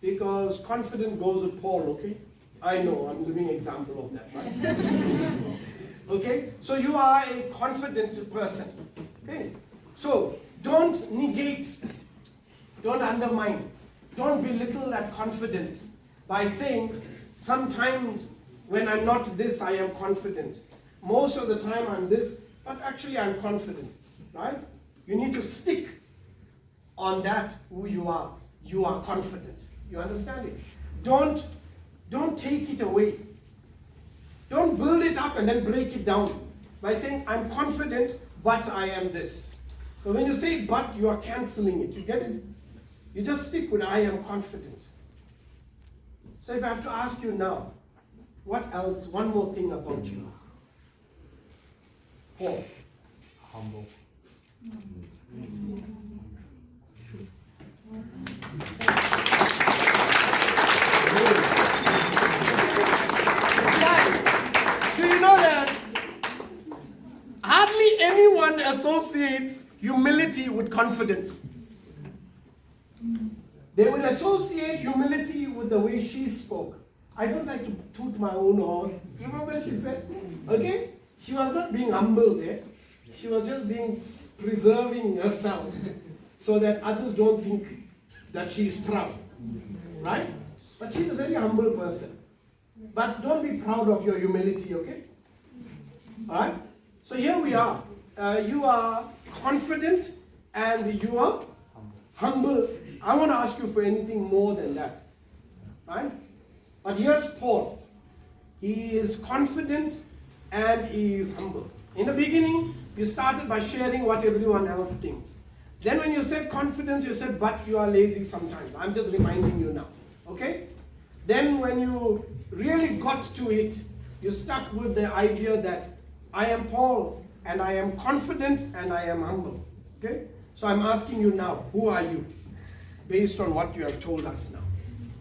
because confident goes with Paul, okay? I know, I'm a living example of that, right? Okay? So you are a confident person. Okay? So, don't negate, don't undermine, don't belittle that confidence by saying, sometimes when I'm not this, I am confident. Most of the time I'm this, but actually I'm confident, right? You need to stick on that, who you are. You are confident. You understand it? Don't take it away. Don't build it up and then break it down by saying, I'm confident, but I am this. So when you say but, you are canceling it. You get it? You just stick with I am confident. So if I have to ask you now, what else, one more thing about you? Paul. Humble. Do you know that hardly anyone associates humility with confidence? They will associate humility with the way she spoke. I don't like to toot my own horn. Remember what she said? Okay? She was not being humble there. She was just being preserving herself so that others don't think that she is proud. Right? But she's a very humble person. But don't be proud of your humility, okay? Alright? So here we are. You are confident and you are humble. I want to ask you for anything more than that. Right? But here's Paul. He is confident and he is humble. In the beginning, you started by sharing what everyone else thinks. Then when you said confidence, you said, but you are lazy sometimes. I'm just reminding you now. Okay? Then when you really got to it, you stuck with the idea that I am Paul and I am confident and I am humble. Okay? So I'm asking you now, who are you? Based on what you have told us now.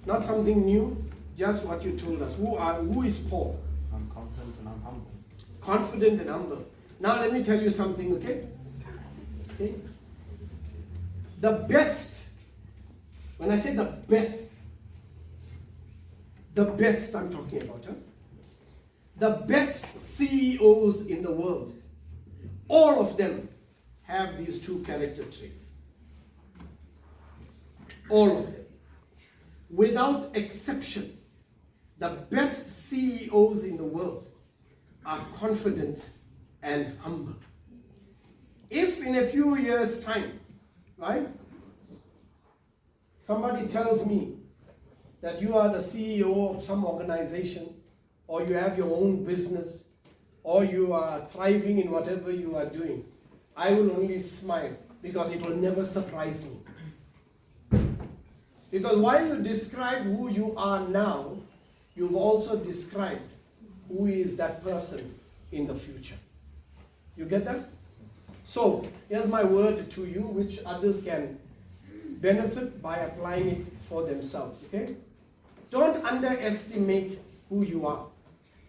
Not something new, just what you told us. Who is Paul? I'm confident and I'm humble. Confident and humble. Now let me tell you something, okay? Okay? The best, when I say the best I'm talking about, huh? The best CEOs in the world, all of them have these two character traits. All of them. Without exception, the best CEOs in the world are confident and humble. If in a few years' time, right, somebody tells me that you are the CEO of some organization, or you have your own business, or you are thriving in whatever you are doing, I will only smile because it will never surprise me. Because while you describe who you are now, you've also described who is that person in the future. You get that? So, here's my word to you, which others can benefit by applying it for themselves. Okay? Don't underestimate who you are.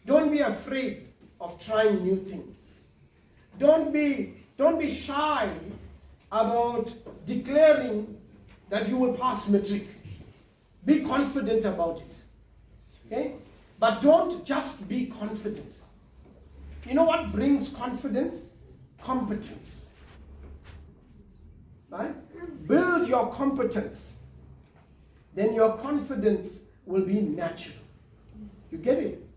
Don't be afraid of trying new things. Don't be shy about declaring that you will pass matric. Be confident about it. Okay? But don't just be confident. You know what brings confidence? Competence. Right? Build your competence. Then your confidence will be natural. You get it?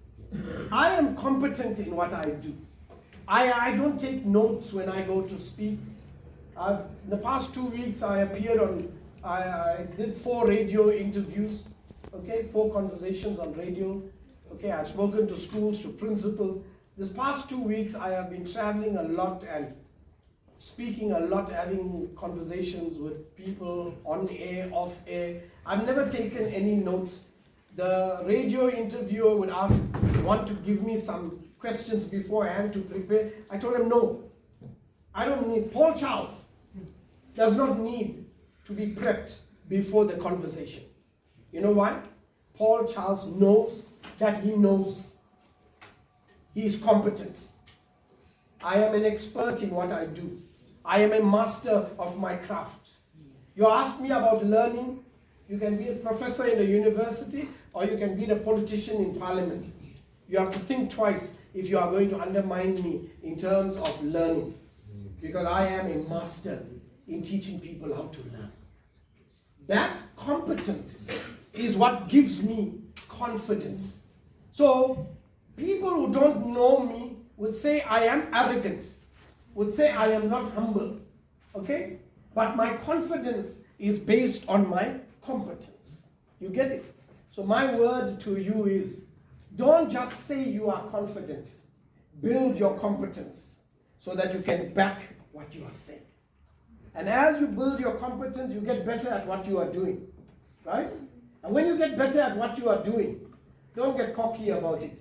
I am competent in what I do. I don't take notes when I go to speak. In the past 2 weeks, I appeared on, I did 4 radio interviews, okay, 4 conversations on radio. Okay, I've spoken to schools, to principals. This past 2 weeks, I have been traveling a lot and speaking a lot, having conversations with people on air, off air. I've never taken any notes. The radio interviewer would ask, want to give me some questions beforehand to prepare. I told him, no, I don't need. Paul Charles does not need to be prepped before the conversation. You know why? Paul Charles knows that he knows. He is competent. I am an expert in what I do. I am a master of my craft. You ask me about learning, you can be a professor in a university or you can be a politician in parliament. You have to think twice if you are going to undermine me in terms of learning. Because I am a master in teaching people how to learn. That competence is what gives me confidence. So, people who don't know me would say I am arrogant, would say I am not humble. Okay? But my confidence is based on my competence. You get it? So my word to you is, don't just say you are confident. Build your competence so that you can back what you are saying. And as you build your competence, you get better at what you are doing. Right? And when you get better at what you are doing, don't get cocky about it.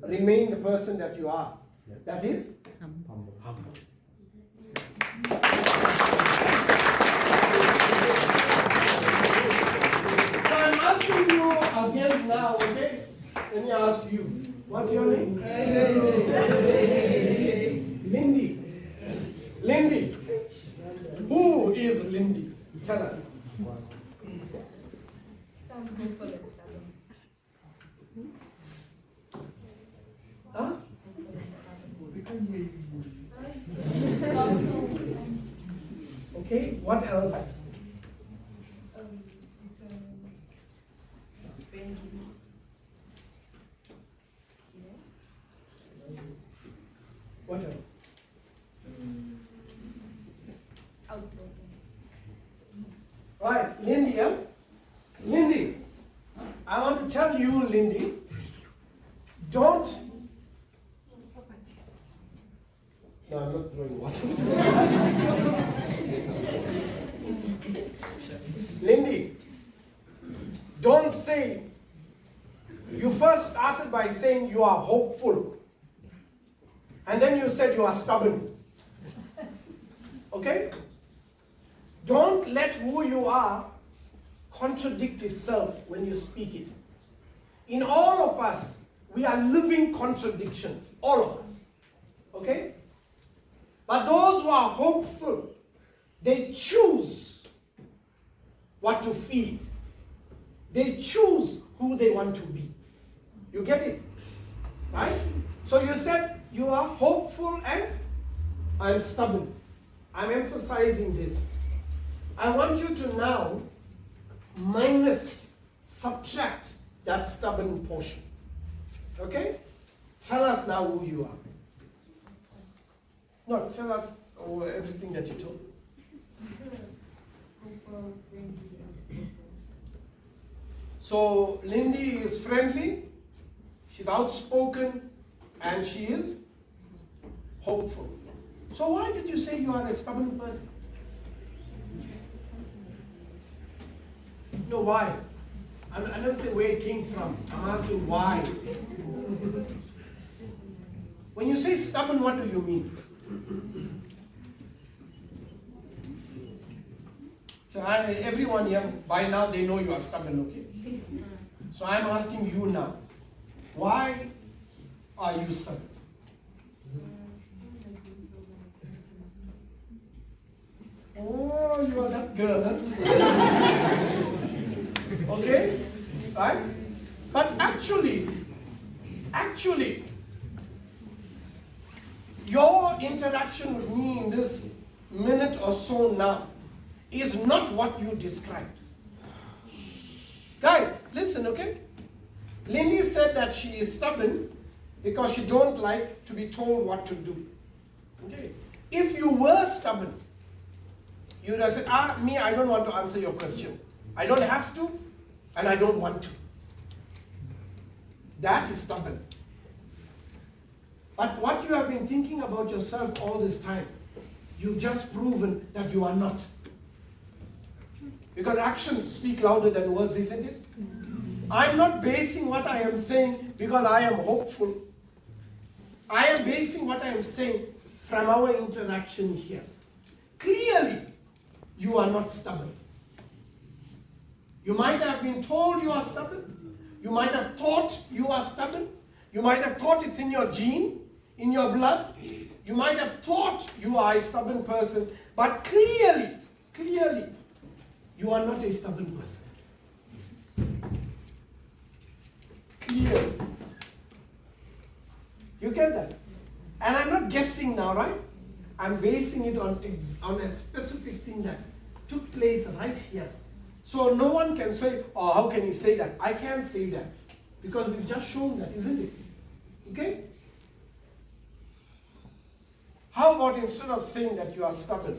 Remain the person that you are. That is humble. So I'm asking you again now, okay? Let me ask you. What's your name? Lindy. Lindy. Who is Lindy? Tell us. Sounds hopeful and stubborn. Huh? Okay, what else? What else? Outspoken. Right, Lindy, yeah? Lindy, I want to tell you, Lindy, don't. No, I'm not throwing water. Lindy, don't say. You first started by saying you are hopeful. And then you said you are stubborn. Okay? Don't let who you are contradict itself when you speak it. In all of us, we are living contradictions. All of us. Okay? But those who are hopeful, they choose what to feed. They choose who they want to be. You get it? Right? So you said you are hopeful and I'm stubborn. I'm emphasizing this. I want you to now subtract that stubborn portion. Okay? Tell us now who you are. No, tell us everything that you told. Hopeful, friendly, outspoken. So Lindy is friendly, she's outspoken, and she is hopeful. So why did you say you are a stubborn person? No, why? I don't say where it came from. I'm asking why. When you say stubborn, what do you mean? So everyone here, by now they know you are stubborn, okay? So I'm asking you now, why are you stubborn? Oh, you are that girl, huh? Okay? Right? But actually, your interaction with me in this minute or so now is not what you described. Guys, listen, okay? Lindy said that she is stubborn because she don't like to be told what to do. Okay? If you were stubborn, you would have said, me, I don't want to answer your question. I don't have to, and I don't want to. That is stubborn. But what you have been thinking about yourself all this time, you've just proven that you are not. Because actions speak louder than words, isn't it? I'm not basing what I am saying because I am hopeful. I am basing what I am saying from our interaction here. Clearly, you are not stubborn. You might have been told you are stubborn. You might have thought you are stubborn. You might have thought it's in your gene, in your blood. You might have thought you are a stubborn person. But clearly, you are not a stubborn person. Clearly. You get that? And I'm not guessing now, right? I'm basing it on a specific thing that took place right here. So no one can say, oh, how can he say that? I can't say that. Because we've just shown that, isn't it? Okay? How about instead of saying that you are stubborn,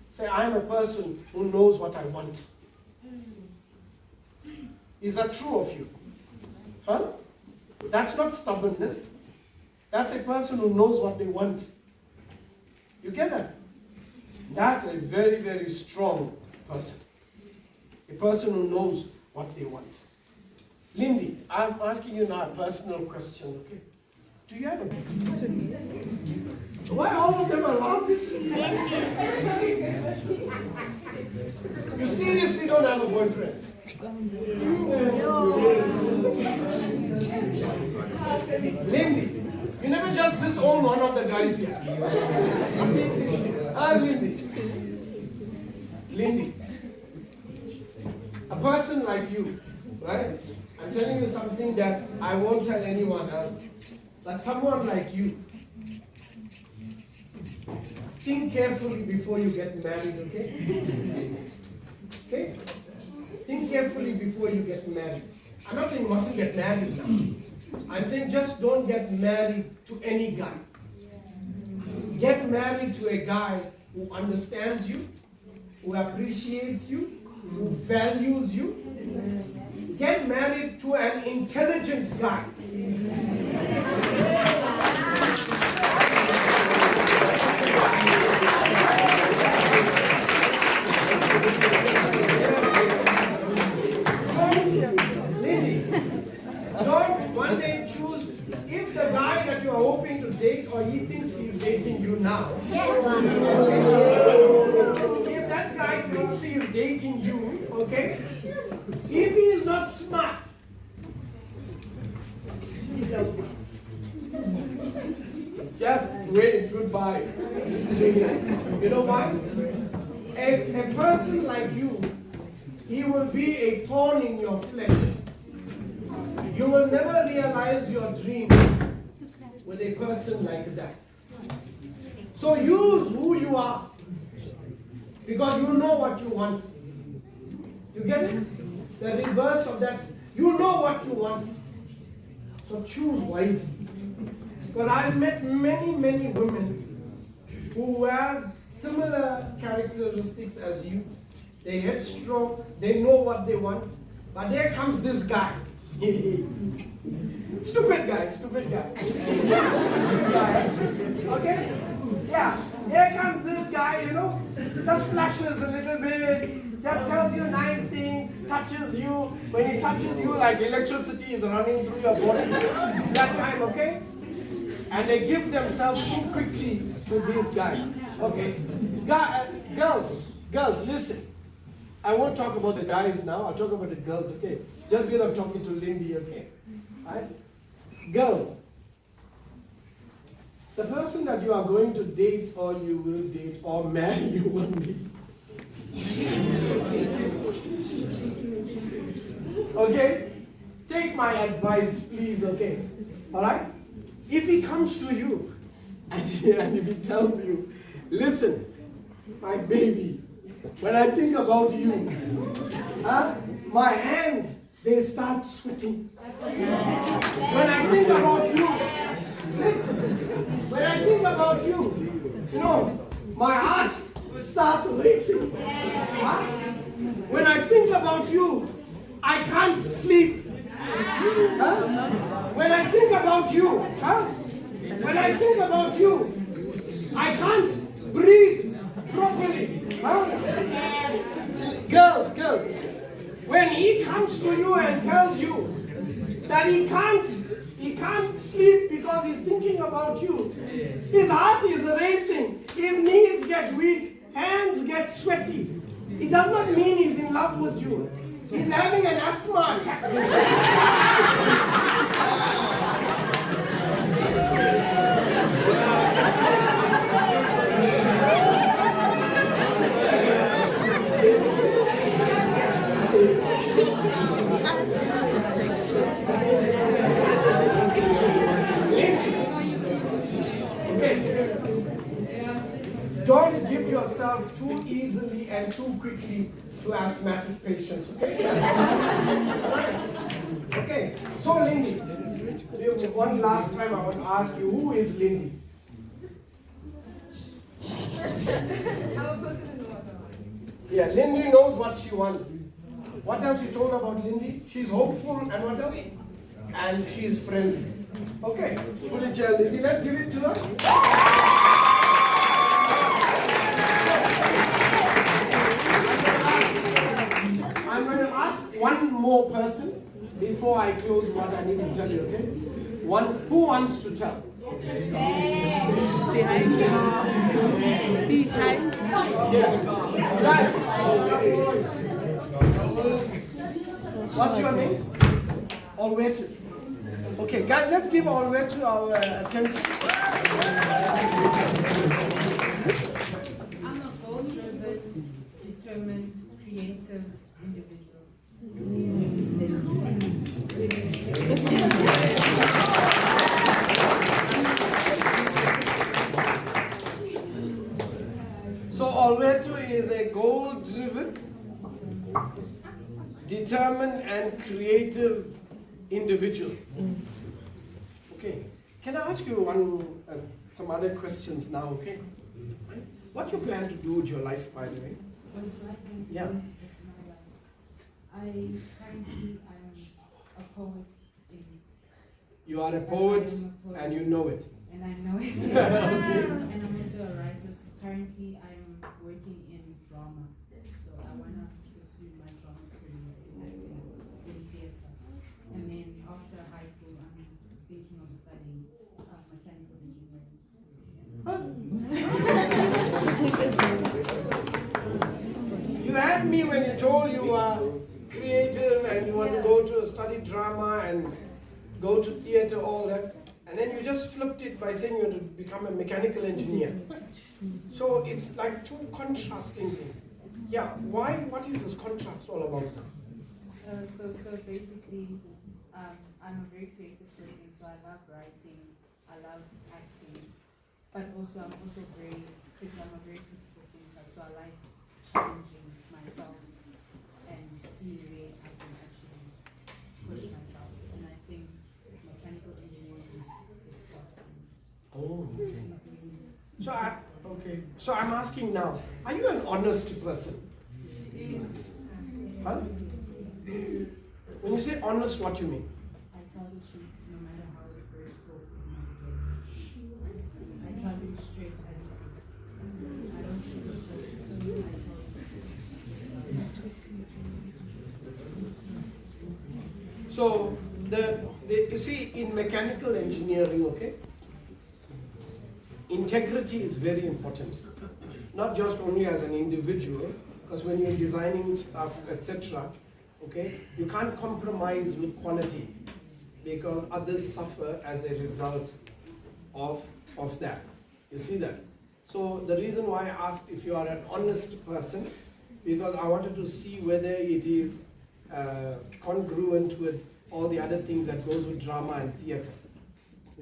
say, I'm a person who knows what I want. Is that true of you? Huh? That's not stubbornness. That's a person who knows what they want. You get that? That's a very, very strong person. A person who knows what they want. Lindy, I'm asking you now a personal question, okay? Do you have a boyfriend? Why all of them are laughing? You seriously don't have a boyfriend? Lindy, you never just disown one of the guys here. Lindy, a person like you, right? I'm telling you something that I won't tell anyone else. But someone like you, think carefully before you get married, okay? Okay? Think carefully before you get married. I'm not saying you mustn't get married now. I'm saying just don't get married to any guy. Get married to a guy who understands you, who appreciates you, who values you. Get married to an intelligent guy. Don't one day choose, if the guy that you are hoping to date or he thinks he's dating you now, if that guy thinks he is dating you, okay, if he is not smart, he's a just wave goodbye. You know why? A person like you, he will be a thorn in your flesh. You will never realize your dreams with a person like that. So use who you are, because you know what you want. You get it? The reverse of that, you know what you want. So choose wisely. Because I've met many women who have similar characteristics as you. They're headstrong, they know what they want. But there comes this guy. Stupid guy. Okay? Yeah, here comes this guy, just flashes a little bit, just tells you nice things, touches you. When he touches you, like electricity is running through your body. That time, okay? And they give themselves too quickly to these guys. Okay? Girls, listen. I won't talk about the guys now, I'll talk about the girls, okay? Just because I'm talking to Lindy, okay? Right? Girls, the person that you are going to date or you will date or marry you one day. Okay? Take my advice, please, okay? Alright? If he comes to you and if he tells you, listen, my baby, when I think about you, my hands, they start sweating. When I think about you, listen, when I think about you, my heart starts racing. When I think about you, I can't sleep. When I think about you, I can't breathe properly. Girls, when he comes to you and tells you that he can't sleep because he's thinking about you, his heart is racing, his knees get weak, hands get sweaty, it does not mean he's in love with you. He's having an asthma attack. Don't give yourself too easily and too quickly to asthmatic patients, okay? Okay, so Lindy, one last time I want to ask you, who is Lindy? Yeah, Lindy knows what she wants. What else you told about Lindy? She's hopeful and what else? And she's friendly. Okay, put it here, Lindy. Let's give it to her. I'm going to ask one more person before I close what I need to tell you, okay? Who wants to tell? Behind What's your name? Alwetu. Okay, guys, let's give Alwetu our attention. I'm a goal-driven, determined, creative individual. So Alwetu is a goal-driven, determined and creative individual. Okay. Can I ask you some other questions now, okay? What you plan to do with your life, by the way? What's likely to Yeah. do with my life? Currently I'm a poet in, You are a poet I am a poet. and you know it. and I know it. And I'm also a writer. So currently I'm working in drama. So I wanna pursue my drama career in acting, in theatre. And then after high school I'm thinking of studying mechanical engineering. You had me when you told you are creative and you want to go to study drama and go to theater, all that. And then you just flipped it by saying you want to become a mechanical engineer. So it's like two contrasting things. Yeah, why? What is this contrast all about now? So basically, I'm a very creative person, so I love writing, I love acting, but also I'm also I'm a very critical thinker, so I like challenging myself and see where I can actually push myself. And I think mechanical engineering is what Oh. I'm Okay. So I'm asking now, are you an honest person? Huh? When you say honest, what you mean? I tell the truth no matter how hurtful it might get. I tell it straight as it is. I don't sugarcoat it. I tell it. So you see, in mechanical engineering, okay, integrity is very important. Not just only as an individual, because when you're designing stuff, etc., okay, you can't compromise with quality because others suffer as a result of that. You see that? So the reason why I asked if you are an honest person, because I wanted to see whether it is congruent with all the other things that goes with drama and theater.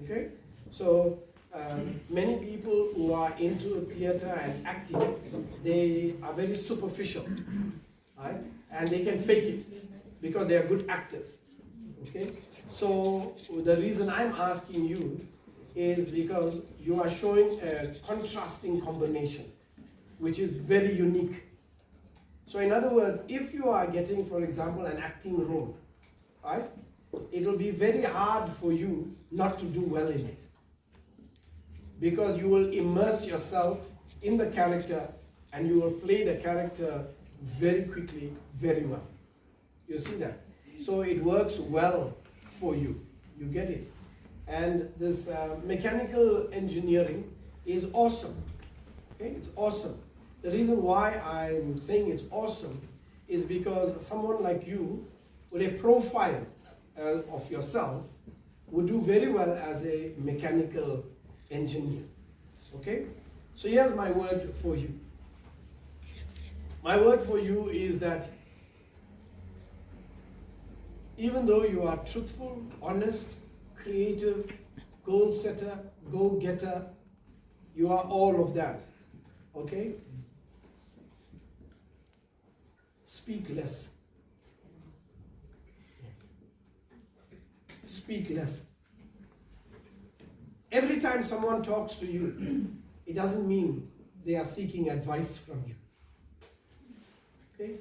Okay? So many people who are into theater and acting, they are very superficial, right? And they can fake it because they are good actors. Okay? So the reason I'm asking you is because you are showing a contrasting combination, which is very unique. So in other words, if you are getting, for example, an acting role, right, it will be very hard for you not to do well in it. Because you will immerse yourself in the character and you will play the character very quickly, very well. You see that? So it works well for you. You get it? And this mechanical engineering is awesome. Okay? It's awesome. The reason why I'm saying it's awesome is because someone like you with a profile of yourself would do very well as a mechanical engineer. Okay? So here's my word for you. My word for you is that even though you are truthful, honest, creative, goal setter, go-getter, you are all of that. Okay? Speak less. Speak less. Every time someone talks to you, it doesn't mean they are seeking advice from you. Okay?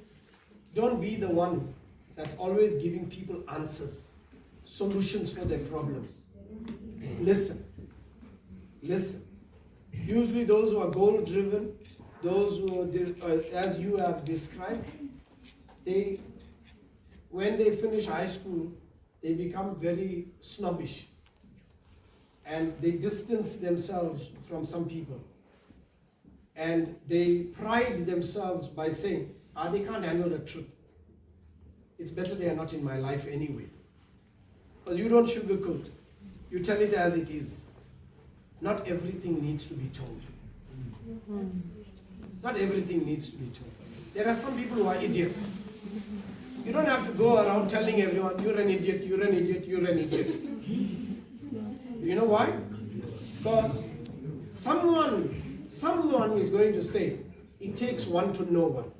Don't be the one that's always giving people answers, solutions for their problems. Listen. Listen. Usually those who are goal-driven, those who, as you have described, when they finish high school, they become very snobbish. And they distance themselves from some people. And they pride themselves by saying, they can't handle the truth. It's better they are not in my life anyway. Because you don't sugarcoat. You tell it as it is. Not everything needs to be told. Not everything needs to be told. There are some people who are idiots. You don't have to go around telling everyone, you're an idiot, you're an idiot, you're an idiot. You know why? Because someone is going to say, it takes one to know one.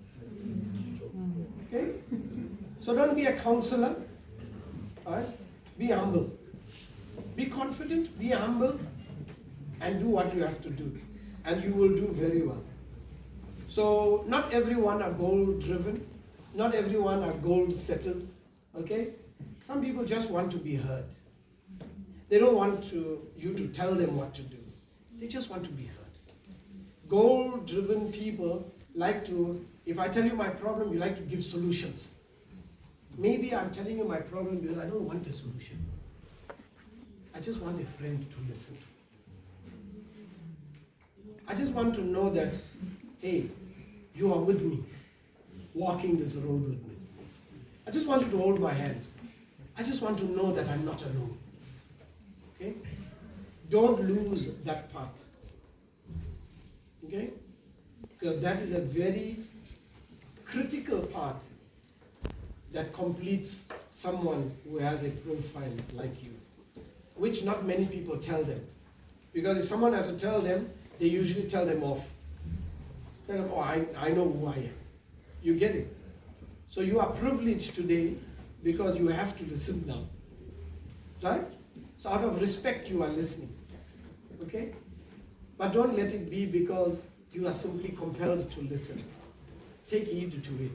Okay? So don't be a counselor. Right? Be humble. Be confident, be humble, and do what you have to do. And you will do very well. So not everyone are goal driven, not everyone are goal setters, okay? Some people just want to be heard. They don't want you to tell them what to do. They just want to be heard. Goal driven people like to, if I tell you my problem, you like to give solutions. Maybe I'm telling you my problem because I don't want a solution. I just want a friend to listen to. I just want to know that, hey, you are with me, walking this road with me. I just want you to hold my hand. I just want to know that I'm not alone. Okay? Don't lose that part. Okay? Because that is a very critical part that completes someone who has a profile like you, which not many people tell them. Because if someone has to tell them, they usually tell them off. Tell them, oh, I know who I am. You get it? So you are privileged today because you have to listen now. Right? So out of respect, you are listening. Okay? But don't let it be because you are simply compelled to listen. Take heed to it.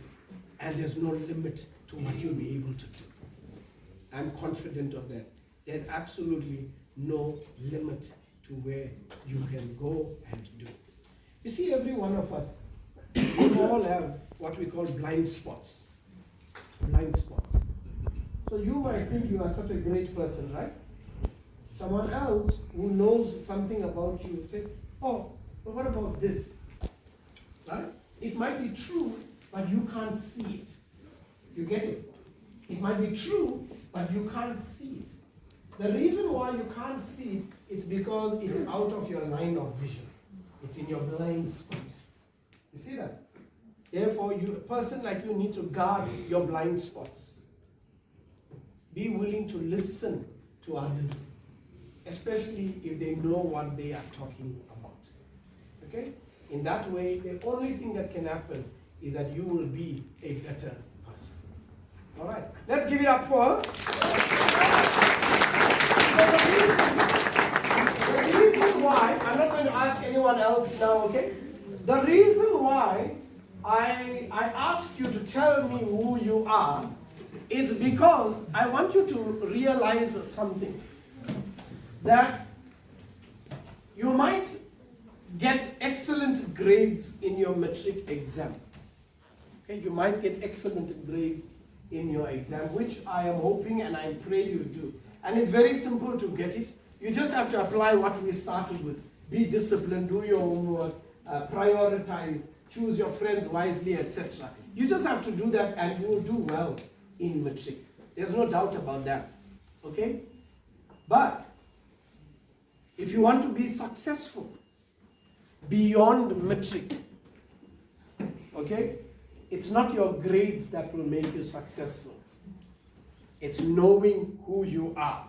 And there's no limit to what you'll be able to do. I'm confident of that. There's absolutely no limit to where you can go and do. You see, every one of us, we all have what we call blind spots. Blind spots. So you might think you are such a great person, right? Someone else who knows something about you says, oh, but what about this? Right? It might be true, but you can't see it. You get it? It might be true, but you can't see it. The reason why you can't see it is because it is out of your line of vision. It's in your blind spot. You see that? Therefore, a person like you need to guard your blind spots. Be willing to listen to others, especially if they know what they are talking about. Okay? In that way, the only thing that can happen is that you will be a better person. All right, let's give it up for her. The reason why, I'm not going to ask anyone else now, okay? The reason why I ask you to tell me who you are is because I want you to realize something. That you might get excellent grades in your matric exam. Okay, you might get excellent grades in your exam, which I am hoping and I pray you do. And it's very simple to get it. You just have to apply what we started with. Be disciplined, do your homework, prioritize, choose your friends wisely, etc. You just have to do that and you will do well in matric. There's no doubt about that. Okay? But if you want to be successful beyond matric, okay, it's not your grades that will make you successful. It's knowing who you are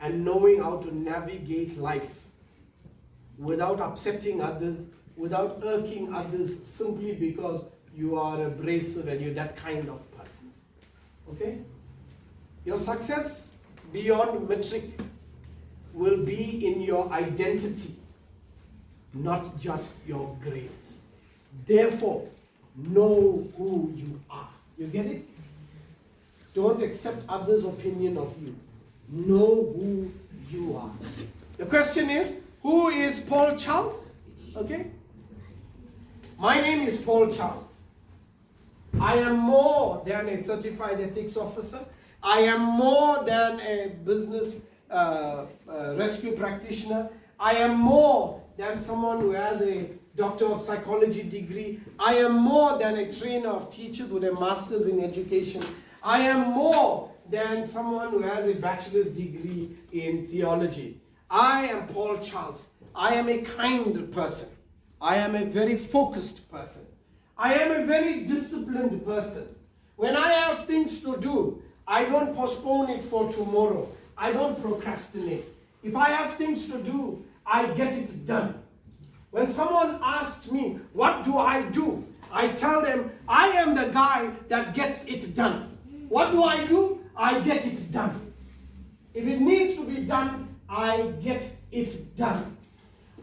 and knowing how to navigate life without upsetting others, without irking others simply because you are abrasive and you're that kind of person. Okay? Your success beyond matric will be in your identity, not just your grades. Therefore, know who you are. You get it? Don't accept others' opinion of you. Know who you are. The question is, who is Paul Charles? Okay? My name is Paul Charles. I am more than a certified ethics officer. I am more than a business rescue practitioner. I am more than someone who has a Doctor of Psychology degree. I am more than a trainer of teachers with a master's in education. I am more than someone who has a bachelor's degree in theology. I am Paul Charles. I am a kind person. I am a very focused person. I am a very disciplined person. When I have things to do, I don't postpone it for tomorrow. I don't procrastinate. If I have things to do, I get it done. When someone asks me, what do? I tell them, I am the guy that gets it done. What do? I get it done. If it needs to be done, I get it done.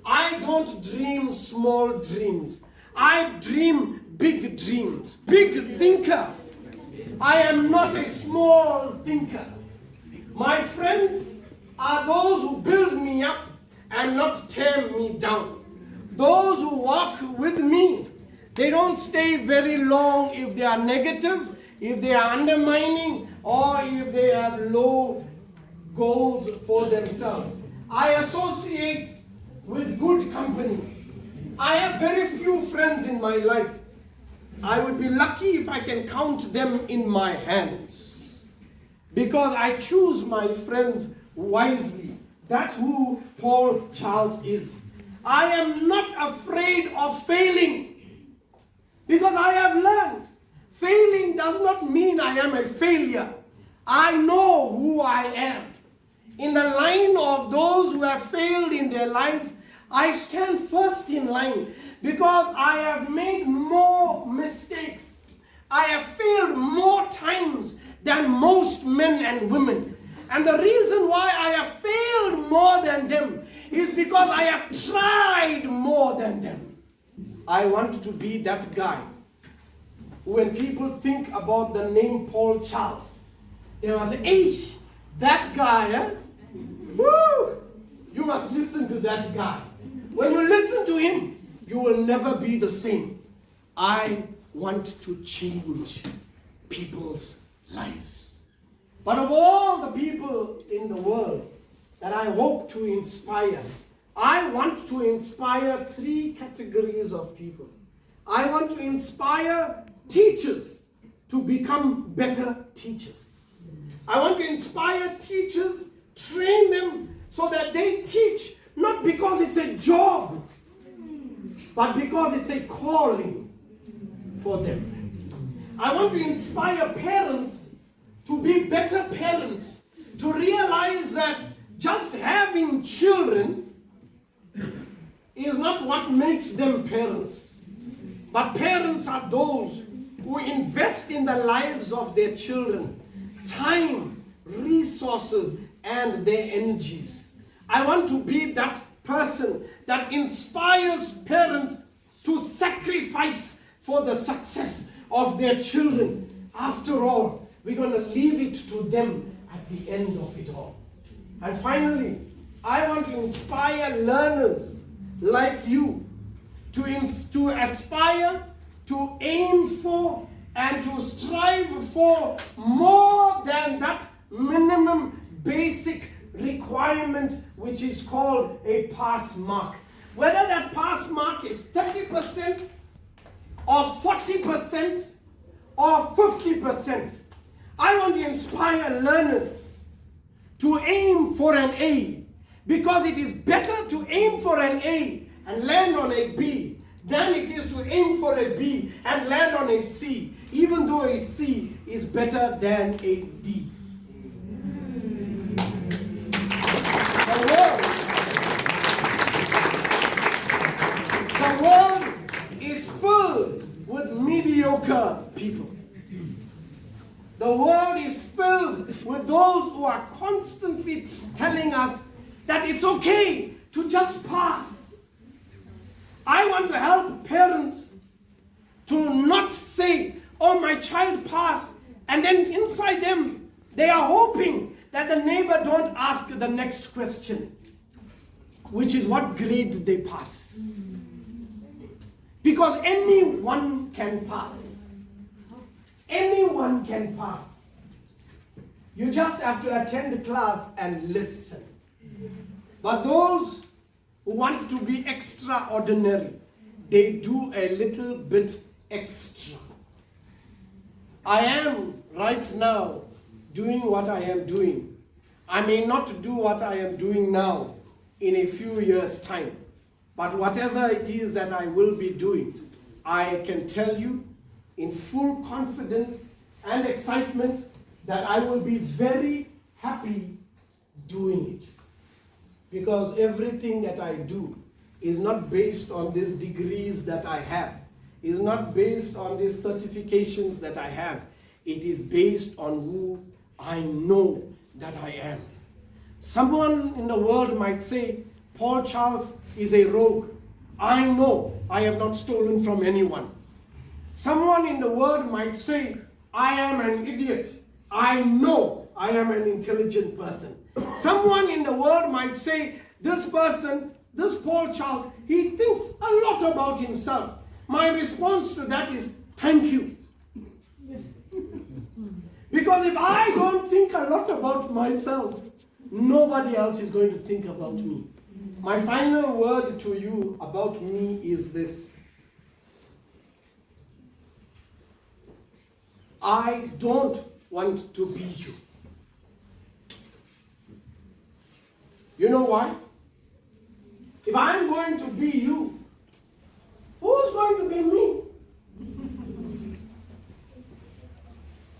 I don't dream small dreams. I dream big dreams. Big thinker. I am not a small thinker. My friends are those who build me up and not tear me down. Those who walk with me, they don't stay very long if they are negative, if they are undermining, or if they have low goals for themselves. I associate with good company. I have very few friends in my life. I would be lucky if I can count them in my hands, because I choose my friends wisely. That's who Paul Charles is. I am not afraid of failing, because I have learned failing does not mean I am a failure. I know who I am. In the line of those who have failed in their lives, I stand first in line, because I have made more mistakes. I have failed more times than most men and women. And the reason why I have failed more than them is because I have tried more than them. I want to be that guy. When people think about the name Paul Charles, they must say, that guy, eh? Woo! You must listen to that guy. When you listen to him, you will never be the same. I want to change people's lives. But of all the people in the world that I hope to inspire, I want to inspire 3 categories of people. I want to inspire teachers to become better teachers. I want to inspire teachers, train them so that they teach not because it's a job, but because it's a calling for them. I want to inspire parents to be better parents, to realize that just having children is not what makes them parents. But parents are those who invest in the lives of their children, time, resources, and their energies. I want to be that person that inspires parents to sacrifice for the success of their children. After all, we're going to leave it to them at the end of it all. And finally, I want to inspire learners like you to aspire, to aim for, and to strive for more than that minimum basic requirement which is called a pass mark. Whether that pass mark is 30% or 40% or 50%, I want to inspire learners to aim for an A, because it is better to aim for an A and land on a B than it is to aim for a B and land on a C, even though a C is better than a D. The world is filled with mediocre people. The world is filled with those who are constantly telling us that it's okay to just pass. I want to help parents to not say, oh, my child passed, and then inside them, they are hoping that the neighbor don't ask the next question, which is what grade did they pass? Because anyone can pass. Anyone can pass. You just have to attend the class and listen. But those who want to be extraordinary, they do a little bit extra. I am right now doing what I am doing. I may not do what I am doing now in a few years' time. But whatever it is that I will be doing, I can tell you in full confidence and excitement that I will be very happy doing it. Because everything that I do is not based on these degrees that I have. It is not based on these certifications that I have. It is based on who I know that I am. Someone in the world might say, Paul Charles is a rogue. I know I have not stolen from anyone. Someone in the world might say, I am an idiot. I know I am an intelligent person. Someone in the world might say, this person, this Paul Charles, he thinks a lot about himself. My response to that is, thank you. Because if I don't think a lot about myself, nobody else is going to think about me. My final word to you about me is this. I don't want to be you. You know why? If I'm going to be you, who's going to be me?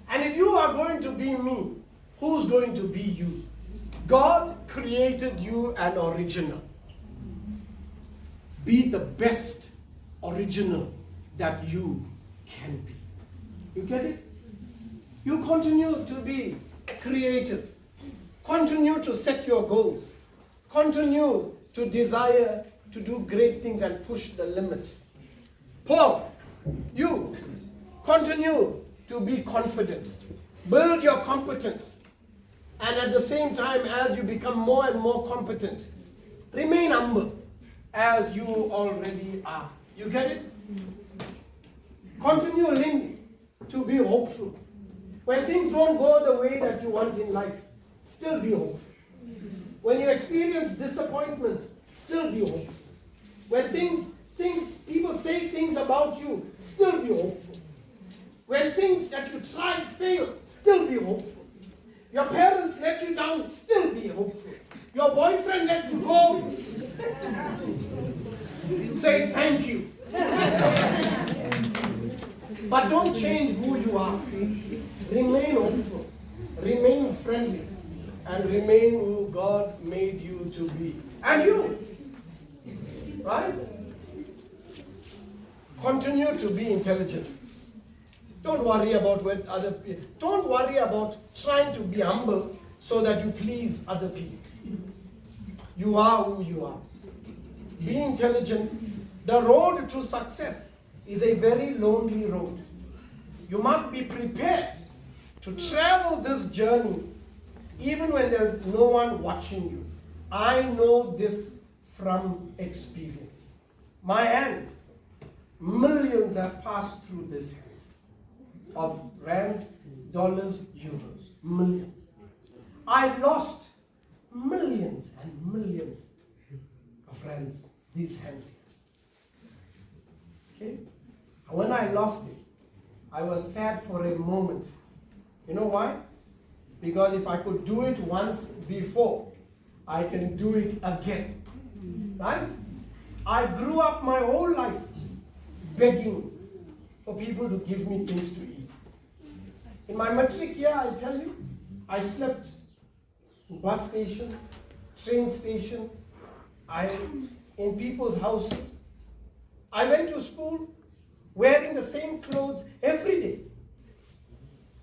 And if you are going to be me, who's going to be you? God created you an original. Be the best original that you can be. You get it? You continue to be creative. Continue to set your goals. Continue to desire to do great things and push the limits. Paul, you continue to be confident. Build your competence. And at the same time, as you become more and more competent, remain humble as you already are. You get it? Continue, Lindy, to be hopeful. When things don't go the way that you want in life, still be hopeful. When you experience disappointments, still be hopeful. When people say things about you, still be hopeful. When things that you tried fail, still be hopeful. Your parents let you down, still be hopeful. Your boyfriend let you go, say thank you. But don't change who you are. Remain hopeful, remain friendly, and remain who God made you to be. And you, right? Continue to be intelligent. Don't worry about what other people, don't worry about trying to be humble so that you please other people. You are who you are. Be intelligent. The road to success is a very lonely road. You must be prepared to travel this journey even when there's no one watching you. I know this from experience. My hands, millions have passed through this hands. Of rands, dollars, euros, millions. I lost millions and millions of rands, these hands. Okay? When I lost it, I was sad for a moment. You know why? Because if I could do it once before, I can do it again. Right? I grew up my whole life begging for people to give me things to eat. In my matric year, I tell you, I slept in bus stations, train stations, in people's houses. I went to school wearing the same clothes every day.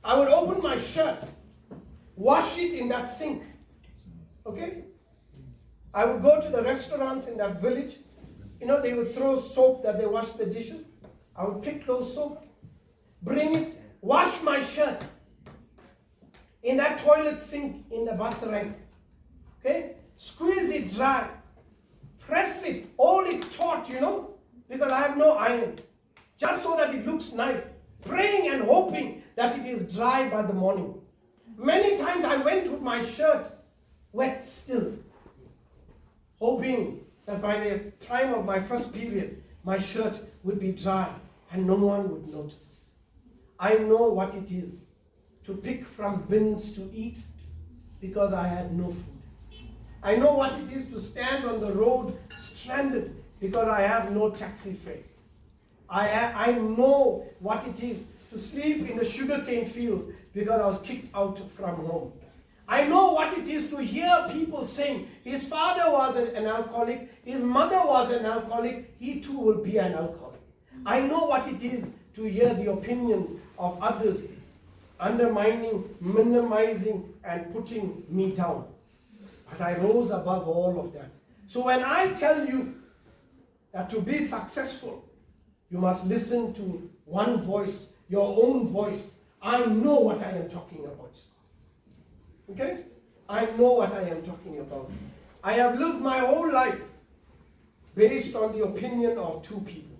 I would open my shirt, wash it in that sink. Okay? I would go to the restaurants in that village. You know, they would throw soap that they wash the dishes. I would pick those soap, bring it, wash my shirt in that toilet sink in the bus rank. Okay? Squeeze it dry. Press it, hold it taut, you know, because I have no iron. Just so that it looks nice. Praying and hoping that it is dry by the morning. Many times I went with my shirt wet still, hoping that by the time of my first period, my shirt would be dry and no one would notice. I know what it is to pick from bins to eat because I had no food. I know what it is to stand on the road stranded because I have no taxi fare. I know what it is to sleep in the sugarcane fields because I was kicked out from home. I know what it is to hear people saying, his father was an alcoholic, his mother was an alcoholic, he too will be an alcoholic. I know what it is to hear the opinions of others undermining, minimizing, and putting me down. But I rose above all of that So when I tell you that to be successful, you must listen to one voice, your own voice. I know what I am talking about. Okay? I know what I am talking about. I have lived my whole life based on the opinion of two people.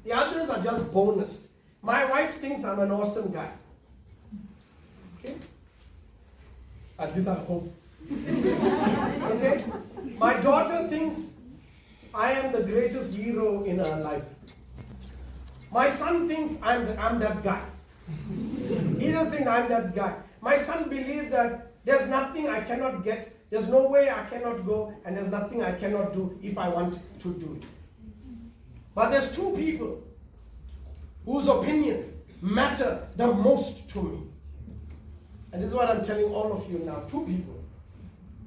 The others are just bonus. My wife thinks I'm an awesome guy. Okay? At least I hope. Okay? My daughter thinks I am the greatest hero in her life. My son thinks I'm that guy. He just thinks I'm that guy. My son believes that there's nothing I cannot get, there's no way I cannot go, and there's nothing I cannot do if I want to do it. But there's two people whose opinion matter the most to me. And this is what I'm telling all of you now. Two people.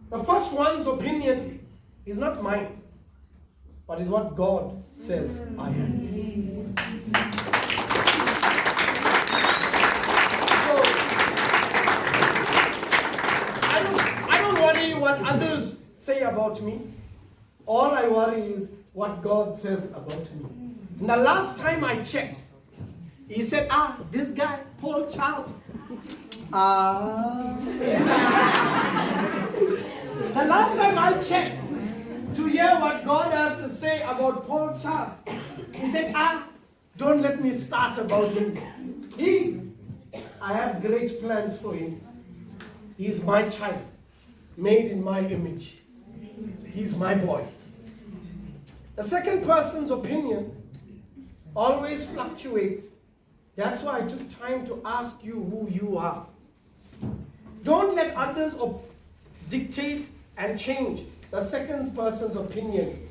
The first one's opinion is not mine, but is what God says I am. So, I don't worry what others say about me. All I worry is what God says about me. And the last time I checked, he said, this guy, Paul Charles. The last time I checked to hear what God has to say about Paul Charles, he said, don't let me start about him. I have great plans for him. He is my child, made in my image. He's my boy. The second person's opinion always fluctuates. That's why I took time to ask you who you are. Don't let others dictate and change the second person's opinion.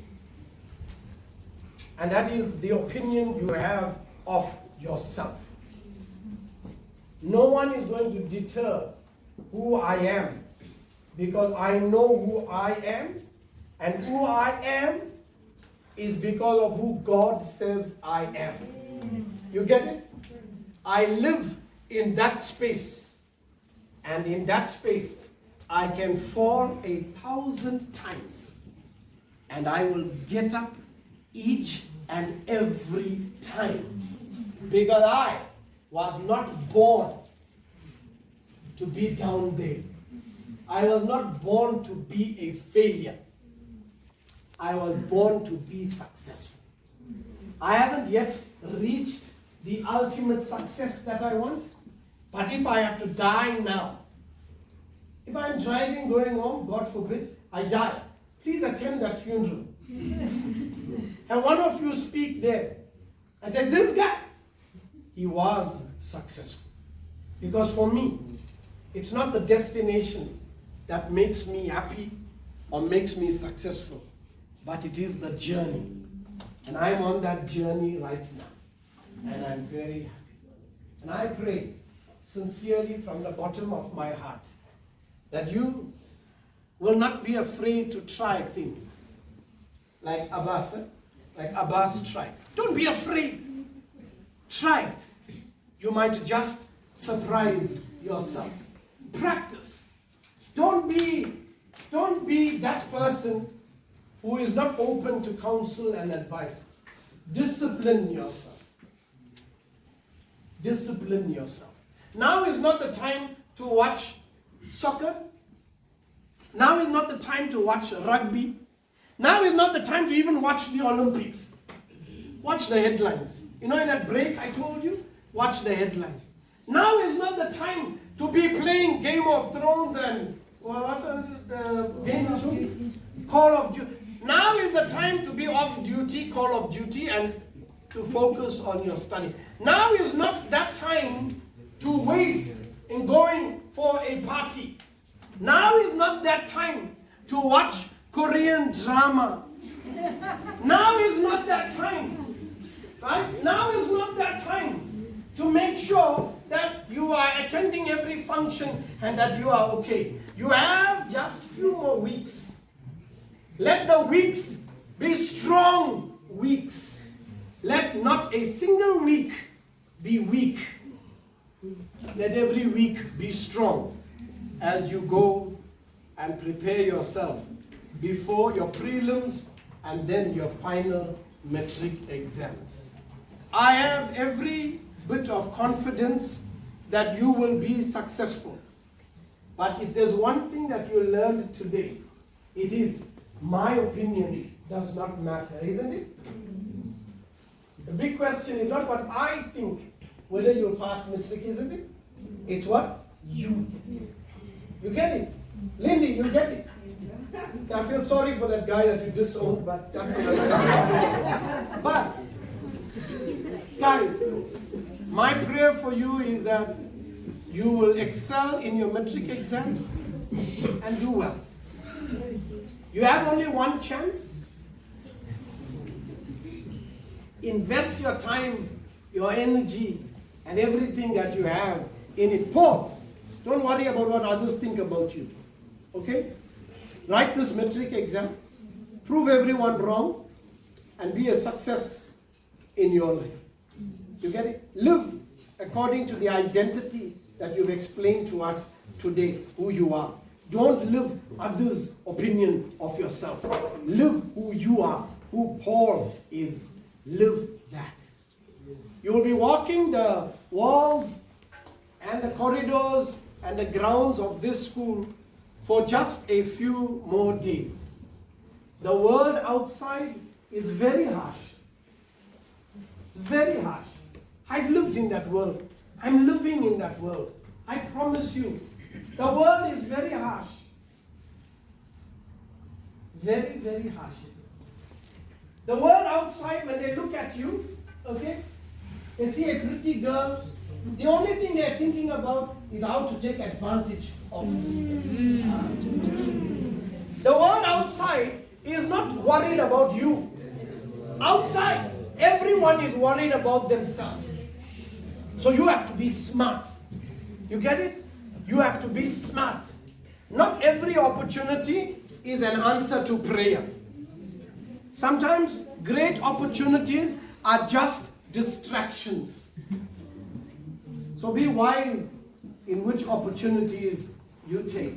And that is the opinion you have of yourself. No one is going to deter who I am, because I know who I am, and who I am is because of who God says I am. You get it? I live in that space. And in that space, I can fall 1,000 times. And I will get up each and every time. Because I was not born to be down there. I was not born to be a failure. I was born to be successful. I haven't yet reached the ultimate success that I want. But if I have to die now, if I'm driving, going home, God forbid, I die, please attend that funeral. And one of you speak there. I said, this guy, he was successful. Because for me, it's not the destination that makes me happy or makes me successful, but it is the journey. And I'm on that journey right now. And I'm very happy. And I pray sincerely from the bottom of my heart that you will not be afraid to try things. Like Abbas tried. Don't be afraid. Try it. You might just surprise yourself. Practice. Don't be that person who is not open to counsel and advice. Discipline yourself. Discipline yourself. Now is not the time to watch soccer. Now is not the time to watch rugby. Now is not the time to even watch the Olympics. Watch the headlines. You know, in that break I told you, watch the headlines. Now is not the time to be playing Game of Thrones and Game of Thrones? Call of Duty. Now is the time to be off duty, Call of Duty, and to focus on your study. Now is not that time to waste in going for a party. Now is not that time to watch Korean drama. Now is not that time. Right? Now is not that time to make sure that you are attending every function and that you are okay. You have just few more weeks. Let the weeks be strong weeks. Let not a single week be weak. Let every week be strong as you go and prepare yourself before your prelims and then your final metric exams. I have every bit of confidence that you will be successful. But if there's one thing that you learned today, it is my opinion does not matter, isn't it? The big question is not what I think whether you'll pass matric, isn't it? It's what you think. You get it? Lindy, you get it? I feel sorry for that guy that you disowned, but that's not. But, guys, my prayer for you is that you will excel in your metric exams and do well. You have only one chance. Invest your time, your energy, and everything that you have in it. Paul, don't worry about what others think about you. Okay? Write this metric exam, prove everyone wrong, and be a success in your life. You get it? Live according to the identity that you've explained to us today, who you are. Don't live others' opinion of yourself. Live who you are, who Paul is. Live that. You will be walking the walls and the corridors and the grounds of this school for just a few more days. The world outside is very harsh. It's very harsh. I've lived in that world. I'm living in that world. I promise you. The world is very harsh. Very, very harsh. The world outside, when they look at you, okay, they see a pretty girl. The only thing they're thinking about is how to take advantage of this girl. The world outside is not worried about you. Outside, everyone is worried about themselves. So you have to be smart. You get it? You have to be smart. Not every opportunity is an answer to prayer. Sometimes great opportunities are just distractions. So be wise in which opportunities you take.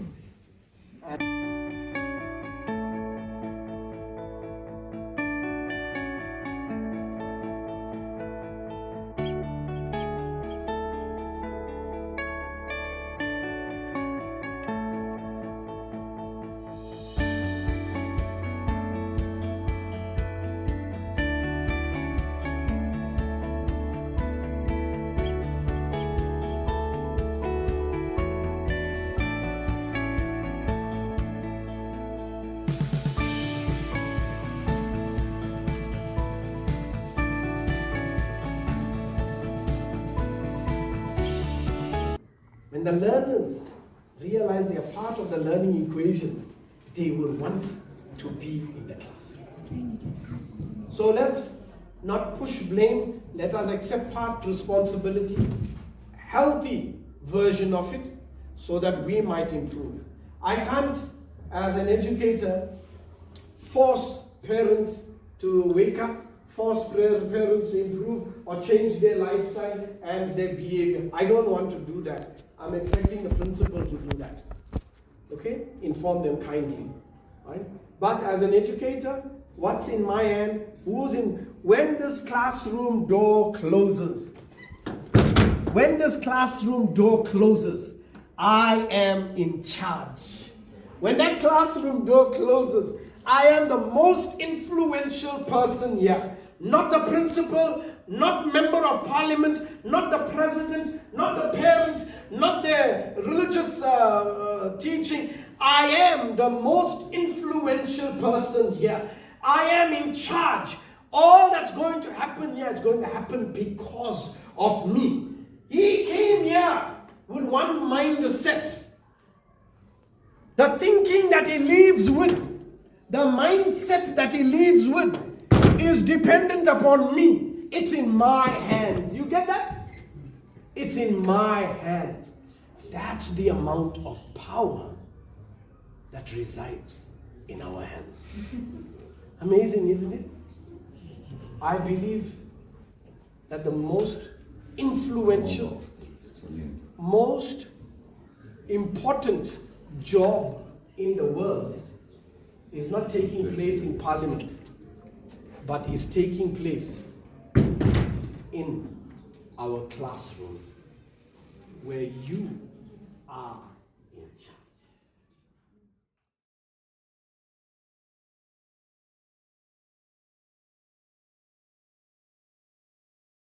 When the learners realize they are part of the learning equation, they will want to be in the class. So let's not push blame. Let us accept part responsibility, a healthy version of it, so that we might improve. I can't, as an educator, force parents to wake up, force parents to improve or change their lifestyle and their behavior. I don't want to do that. I'm expecting the principal to do that. Okay? Inform them kindly. Right? But as an educator, what's in my hand? When this classroom door closes, I am in charge. When that classroom door closes, I am the most influential person here. Not the principal, not member of parliament, not the president, not the parent, not the religious teaching. I am the most influential person here. I am in charge. All that's going to happen here is going to happen because of me. He came here with one mindset. The thinking that he leaves with, the mindset that he leaves with is dependent upon me. It's in my hands. You get that? It's in my hands. That's the amount of power that resides in our hands. Amazing, isn't it? I believe that the most influential, most important job in the world is not taking place in Parliament, but is taking place in our classrooms, where you are